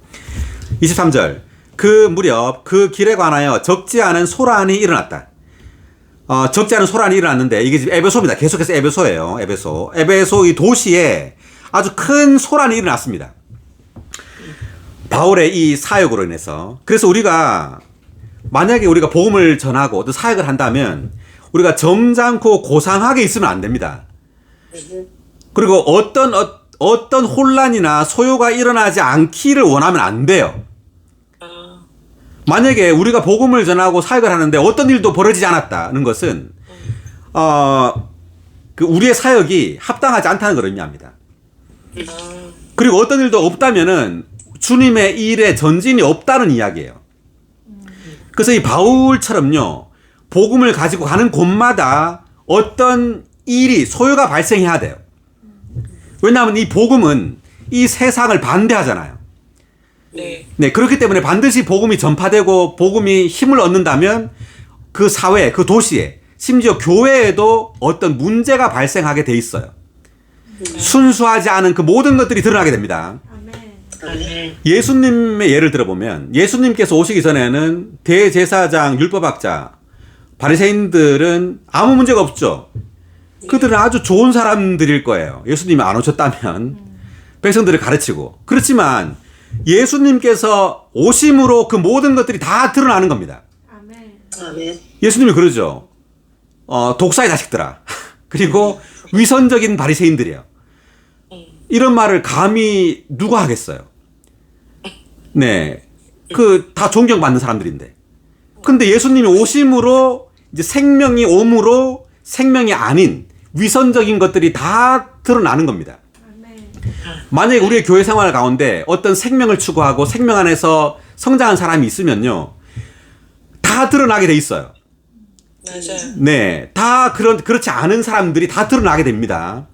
23절. 그 무렵 그 길에 관하여 적지 않은 소란이 일어났다. 적지 않은 소란이 일어났는데 이게 지금 에베소입니다. 계속해서 에베소예요. 에베소 이 도시에 아주 큰 소란이 일어났습니다. 바울의 이 사역으로 인해서. 그래서 우리가 만약에 우리가 복음을 전하고 어떤 사역을 한다면 우리가 점잖고 고상하게 있으면 안 됩니다. 그리고 어떤 혼란이나 소요가 일어나지 않기를 원하면 안 돼요. 만약에 우리가 복음을 전하고 사역을 하는데 어떤 일도 벌어지지 않았다는 것은 그 우리의 사역이 합당하지 않다는 걸 의미합니다. 그리고 어떤 일도 없다면은 주님의 일에 전진이 없다는 이야기예요. 그래서 이 바울처럼요, 복음을 가지고 가는 곳마다 어떤 일이 소요가 발생해야 돼요. 왜냐하면 이 복음은 이 세상을 반대하잖아요. 네, 그렇기 때문에 반드시 복음이 전파되고 복음이 힘을 얻는다면 그 사회, 그 도시에, 심지어 교회에도 어떤 문제가 발생하게 돼 있어요. 순수하지 않은 그 모든 것들이 드러나게 됩니다. 예수님의 예를 들어보면 예수님께서 오시기 전에는 대제사장, 율법학자, 바리새인들은 아무 문제가 없죠. 그들은 아주 좋은 사람들일 거예요. 예수님이 안 오셨다면 백성들을 가르치고. 그렇지만 예수님께서 오심으로 그 모든 것들이 다 드러나는 겁니다. 예수님이 그러죠. 독사의 자식들아. 그리고 위선적인 바리새인들이에요. 이런 말을 감히 누가 하겠어요? 네, 그 다 존경받는 사람들인데. 근데 예수님이 오심으로 이제 생명이 옴으로 생명이 아닌 위선적인 것들이 다 드러나는 겁니다. 만약에 우리의 교회 생활 가운데 어떤 생명을 추구하고 생명 안에서 성장한 사람이 있으면요, 다 드러나게 돼 있어요. 맞아요. 네, 다 그렇지 않은 사람들이 다 드러나게 됩니다.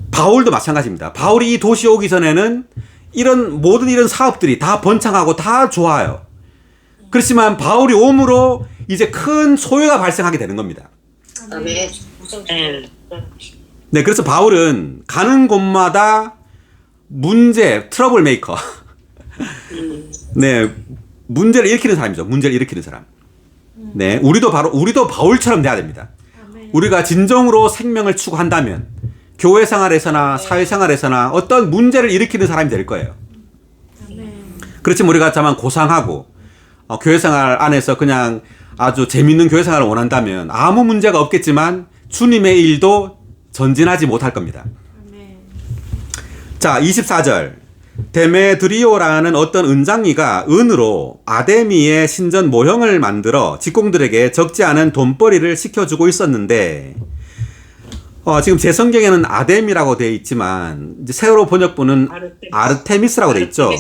바울도 마찬가지입니다. 바울이 이 도시에 오기 전에는 모든 이런 사업들이 다 번창하고 다 좋아요. 그렇지만 바울이 옴으로 이제 큰 소요가 발생하게 되는 겁니다. 네, 그래서 바울은 가는 곳마다 트러블 메이커. 네, 문제를 일으키는 사람이죠. 문제를 일으키는 사람. 네, 우리도 바울처럼 돼야 됩니다. 우리가 진정으로 생명을 추구한다면 교회 생활에서나 사회 생활에서나 어떤 문제를 일으키는 사람이 될 거예요. 그렇지만 우리가 다만 고상하고 교회 생활 안에서 그냥 아주 재밌는 교회 생활을 원한다면 아무 문제가 없겠지만 주님의 일도 전진하지 못할 겁니다. 자, 24절. 데메드리오라는 어떤 은장이가 은으로 아데미의 신전 모형을 만들어 직공들에게 적지 않은 돈벌이를 시켜주고 있었는데, 지금 제 성경에는 아데미라고 되어 있지만 이제 새로 번역본은 아르테미스라고 되어 있죠.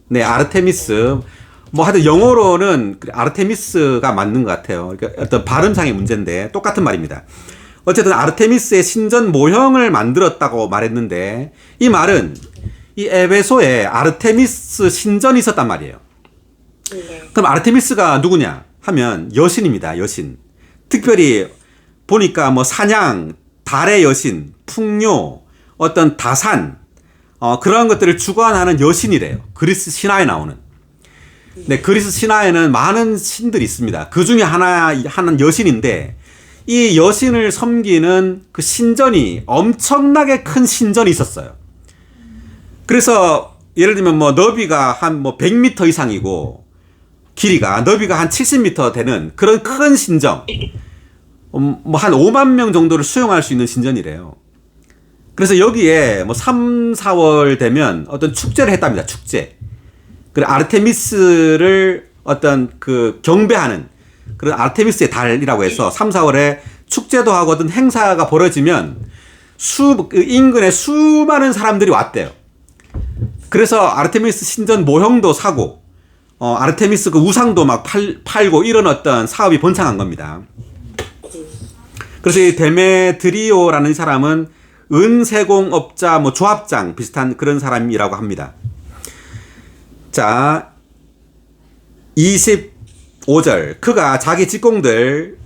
네, 아르테미스. 하여튼 영어로는 아르테미스가 맞는 것 같아요. 그러니까 어떤 발음상의 문제인데 똑같은 말입니다. 어쨌든 아르테미스의 신전 모형을 만들었다고 말했는데, 이 말은 이 에베소에 아르테미스 신전이 있었단 말이에요. 그럼 아르테미스가 누구냐 하면 여신입니다. 여신. 특별히 보니까 사냥, 달의 여신, 풍요, 어떤 다산, 그런 것들을 주관하는 여신이래요. 그리스 신화에 나오는. 네, 그리스 신화에는 많은 신들이 있습니다. 그 중에 하나는 여신인데, 이 여신을 섬기는 그 신전이 엄청나게 큰 신전이 있었어요. 그래서 예를 들면 너비가 한 100m 이상이고 길이가 너비가 한 70m 되는 그런 큰 신전, 한 5만 명 정도를 수용할 수 있는 신전이래요. 그래서 여기에 3, 4월 되면 어떤 축제를 했답니다. 축제. 그래, 아르테미스를 어떤 경배하는 그런 아르테미스의 달이라고 해서 3, 4월에 축제도 하거든 행사가 벌어지면 그 인근에 수많은 사람들이 왔대요. 그래서 아르테미스 신전 모형도 사고 아르테미스 그 우상도 막 팔고 이런 어떤 사업이 번창한 겁니다. 그래서 이 데메드리오라는 사람은 은세공업자 뭐 조합장 비슷한 그런 사람이라고 합니다. 자, 25절. 그가 자기 직공들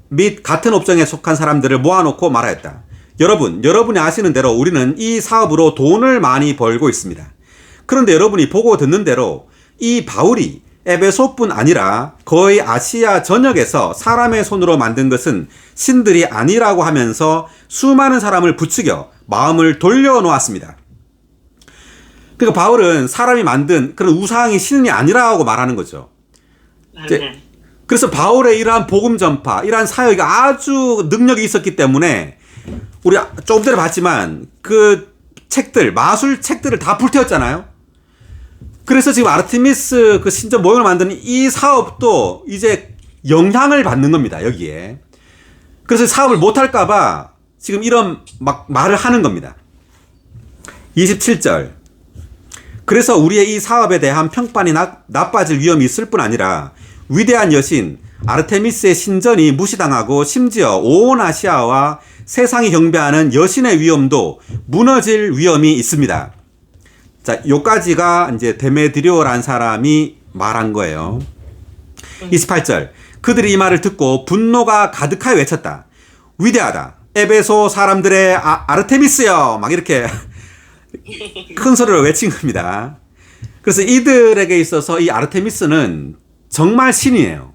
및 같은 업종에 속한 사람들을 모아놓고 말하였다. 여러분이 아시는 대로 우리는 이 사업으로 돈을 많이 벌고 있습니다. 그런데 여러분이 보고 듣는 대로 이 바울이 에베소뿐 아니라 거의 아시아 전역에서 사람의 손으로 만든 것은 신들이 아니라고 하면서 수많은 사람을 부추겨 마음을 돌려놓았습니다. 그러니까 바울은 사람이 만든 그런 우상이 신이 아니라고 말하는 거죠. 아멘. 그래서 바울의 이러한 복음 전파, 이러한 사역이 아주 능력이 있었기 때문에 우리 조금 전에 봤지만 그 책들, 마술 책들을 다 불태웠잖아요. 그래서 지금 아르테미스 그 신전 모형을 만드는 이 사업도 이제 영향을 받는 겁니다, 여기에. 그래서 사업을 못할까봐 지금 이런 막 말을 하는 겁니다. 27절. 그래서 우리의 이 사업에 대한 평판이 나빠질 위험이 있을 뿐 아니라 위대한 여신 아르테미스의 신전이 무시당하고 심지어 온 아시아와 세상이 경배하는 여신의 위엄도 무너질 위험이 있습니다. 자, 요까지가 이제 데메드리오라는 사람이 말한 거예요. 28절. 그들이 이 말을 듣고 분노가 가득하여 외쳤다. 위대하다. 에베소 사람들의 아르테미스여. 막 이렇게 큰 소리로 외친 겁니다. 그래서 이들에게 있어서 이 아르테미스는 정말 신이에요.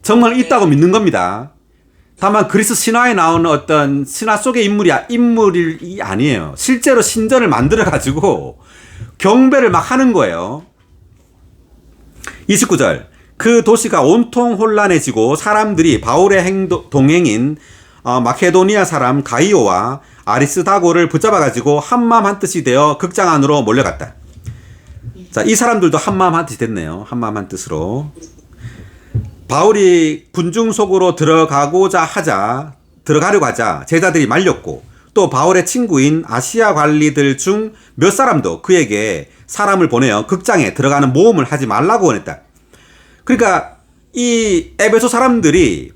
정말 있다고 믿는 겁니다. 다만 그리스 신화에 나오는 어떤 신화 속의 인물이 아니에요. 실제로 신전을 만들어 가지고 경배를 막 하는 거예요. 29절. 그 도시가 온통 혼란해지고 사람들이 바울의 동행인 마케도니아 사람 가이오와 아리스다고를 붙잡아 가지고 한마음 한뜻이 되어 극장 안으로 몰려갔다. 자, 이 사람들도 한마음 한뜻이 됐네요. 한마음 한뜻으로. 바울이 군중 속으로 들어가려고 하자 제자들이 말렸고 또 바울의 친구인 아시아 관리들 중 몇 사람도 그에게 사람을 보내어 극장에 들어가는 모험을 하지 말라고 원했다. 그러니까 이 에베소 사람들이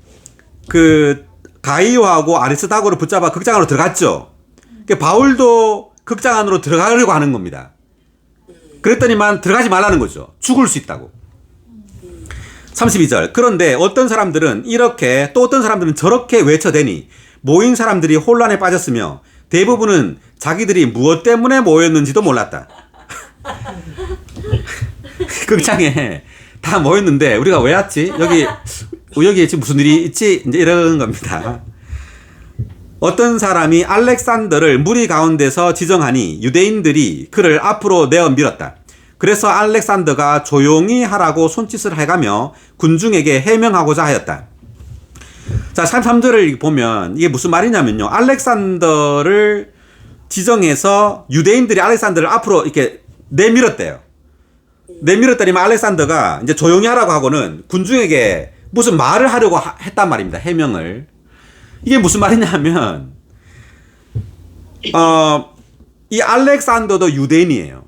그 가이오하고 아리스다고를 붙잡아 극장 안으로 들어갔죠. 그러니까 바울도 극장 안으로 들어가려고 하는 겁니다. 그랬더니만 들어가지 말라는 거죠. 죽을 수 있다고. 32절. 그런데 어떤 사람들은 이렇게 또 어떤 사람들은 저렇게 외쳐대니 모인 사람들이 혼란에 빠졌으며 대부분은 자기들이 무엇 때문에 모였는지도 몰랐다. 극장에 다 모였는데 우리가 왜 왔지? 여기 지금 무슨 일이 있지? 이제 이런 겁니다. 어떤 사람이 알렉산더를 무리 가운데서 지정하니 유대인들이 그를 앞으로 내어 밀었다. 그래서 알렉산더가 조용히 하라고 손짓을 해가며 군중에게 해명하고자 하였다. 자, 33절을 보면 이게 무슨 말이냐면요. 알렉산더를 지정해서 유대인들이 알렉산더를 앞으로 이렇게 내밀었대요. 내밀었더니만 알렉산더가 이제 조용히 하라고 하고는 군중에게 무슨 말을 하려고 했단 말입니다. 해명을. 이게 무슨 말이냐면 이 알렉산더도 유대인이에요.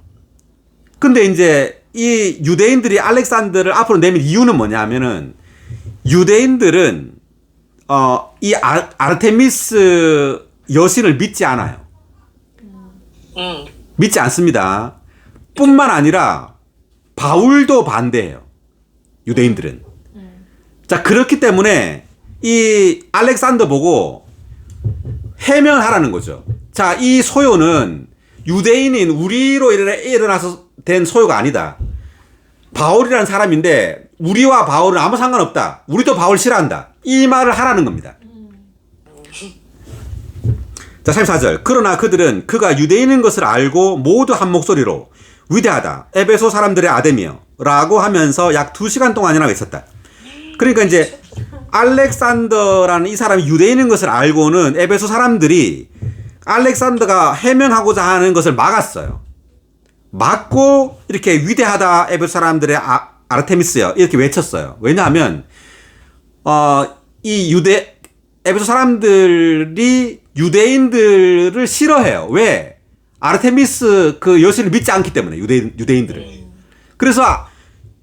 근데 이제 이 유대인들이 알렉산더를 앞으로 내밀 이유는 뭐냐면은 유대인들은 이 아르테미스 여신을 믿지 않아요. 믿지 않습니다. 뿐만 아니라 바울도 반대해요. 유대인들은. 자, 그렇기 때문에 이 알렉산더 보고 해명하라는 거죠. 자, 이 소요는 유대인인 우리로 일어나서 된 소요가 아니다. 바울이라는 사람인데 우리와 바울은 아무 상관없다. 우리도 바울 싫어한다. 이 말을 하라는 겁니다. 자, 34절. 그러나 그들은 그가 유대인인 것을 알고 모두 한 목소리로 위대하다. 에베소 사람들의 아데미여 라고 하면서 약 2시간 동안이나 외쳤다. 그러니까 이제 알렉산더라는 이 사람이 유대인인 것을 알고는 에베소 사람들이 알렉산더가 해명하고자 하는 것을 막았어요. 막고 이렇게 위대하다 에베소 사람들의 아르테미스여 이렇게 외쳤어요. 왜냐하면 이 에베소 사람들이 유대인들을 싫어해요. 왜? 아르테미스 그 여신을 믿지 않기 때문에 유대인들을. 그래서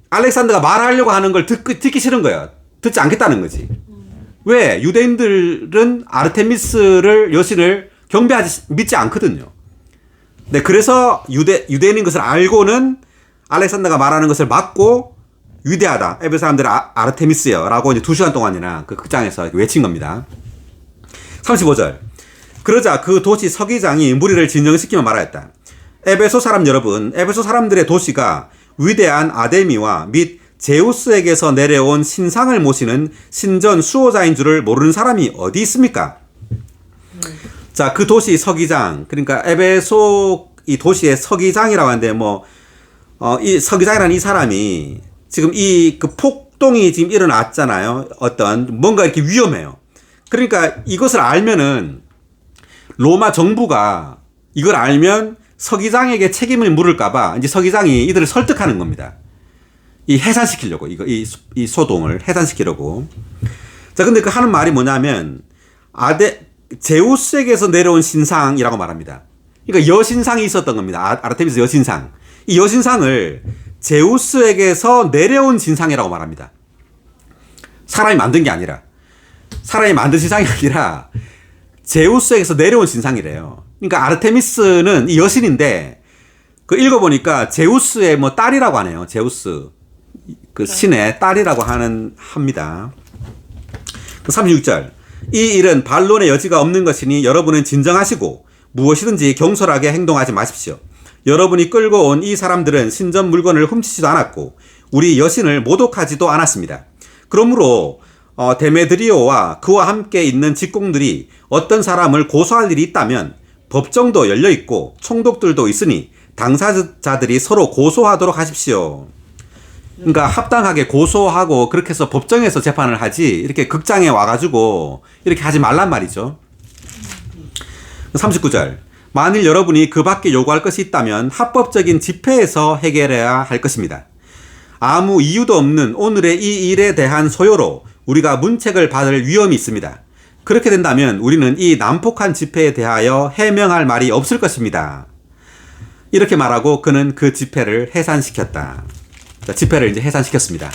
알렉산더가 말하려고 하는 걸 듣기 싫은 거예요. 듣지 않겠다는 거지. 왜? 유대인들은 아르테미스를 여신을 믿지 않거든요. 네, 그래서 유대인인 것을 알고는 알렉산더가 말하는 것을 막고 위대하다. 에베소 사람들은 아르테미스요. 라고 이제 2시간 동안이나 그 극장에서 외친 겁니다. 35절. 그러자 그 도시 서기장이 무리를 진정시키며 말하였다. 에베소 사람 여러분, 에베소 사람들의 도시가 위대한 아데미와 및 제우스에게서 내려온 신상을 모시는 신전 수호자인 줄을 모르는 사람이 어디 있습니까? 자, 그 도시 서기장, 그러니까 에베소 이 도시의 서기장이라고 하는데 이 서기장이라는 이 사람이 지금 그 폭동이 지금 일어났잖아요. 뭔가 이렇게 위험해요. 그러니까 이것을 알면은 로마 정부가 이걸 알면 서기장에게 책임을 물을까봐 이제 서기장이 이들을 설득하는 겁니다. 해산시키려고, 이 소동을 해산시키려고. 자, 근데 그 하는 말이 뭐냐면, 제우스에게서 내려온 신상이라고 말합니다. 그러니까 여신상이 있었던 겁니다. 아르테미스 여신상. 이 여신상을 제우스에게서 내려온 신상이라고 말합니다. 사람이 만든 게 아니라, 사람이 만든 신상이 아니라, 제우스에게서 내려온 신상이래요. 그러니까 아르테미스는 이 여신인데, 읽어보니까 제우스의 딸이라고 하네요. 제우스. 그 신의 딸이라고 합니다. 36절. 이 일은 반론의 여지가 없는 것이니 여러분은 진정하시고 무엇이든지 경솔하게 행동하지 마십시오. 여러분이 끌고 온 이 사람들은 신전 물건을 훔치지도 않았고 우리 여신을 모독하지도 않았습니다. 그러므로 데메드리오와 그와 함께 있는 직공들이 어떤 사람을 고소할 일이 있다면 법정도 열려있고 총독들도 있으니 당사자들이 서로 고소하도록 하십시오. 그러니까 합당하게 고소하고 그렇게 해서 법정에서 재판을 하지 이렇게 극장에 와가지고 이렇게 하지 말란 말이죠. 39절. 만일 여러분이 그 밖에 요구할 것이 있다면 합법적인 집회에서 해결해야 할 것입니다. 아무 이유도 없는 오늘의 이 일에 대한 소요로 우리가 문책을 받을 위험이 있습니다. 그렇게 된다면 우리는 이 난폭한 집회에 대하여 해명할 말이 없을 것입니다. 이렇게 말하고 그는 그 집회를 해산시켰다. 자, 집회를 이제 해산시켰습니다.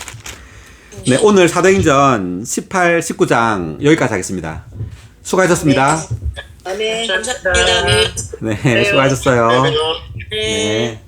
네, 오늘 사도행전 18, 19장 여기까지 하겠습니다. 수고하셨습니다. 아멘. 감사합니다. 네, 수고하셨어요. 네. 네.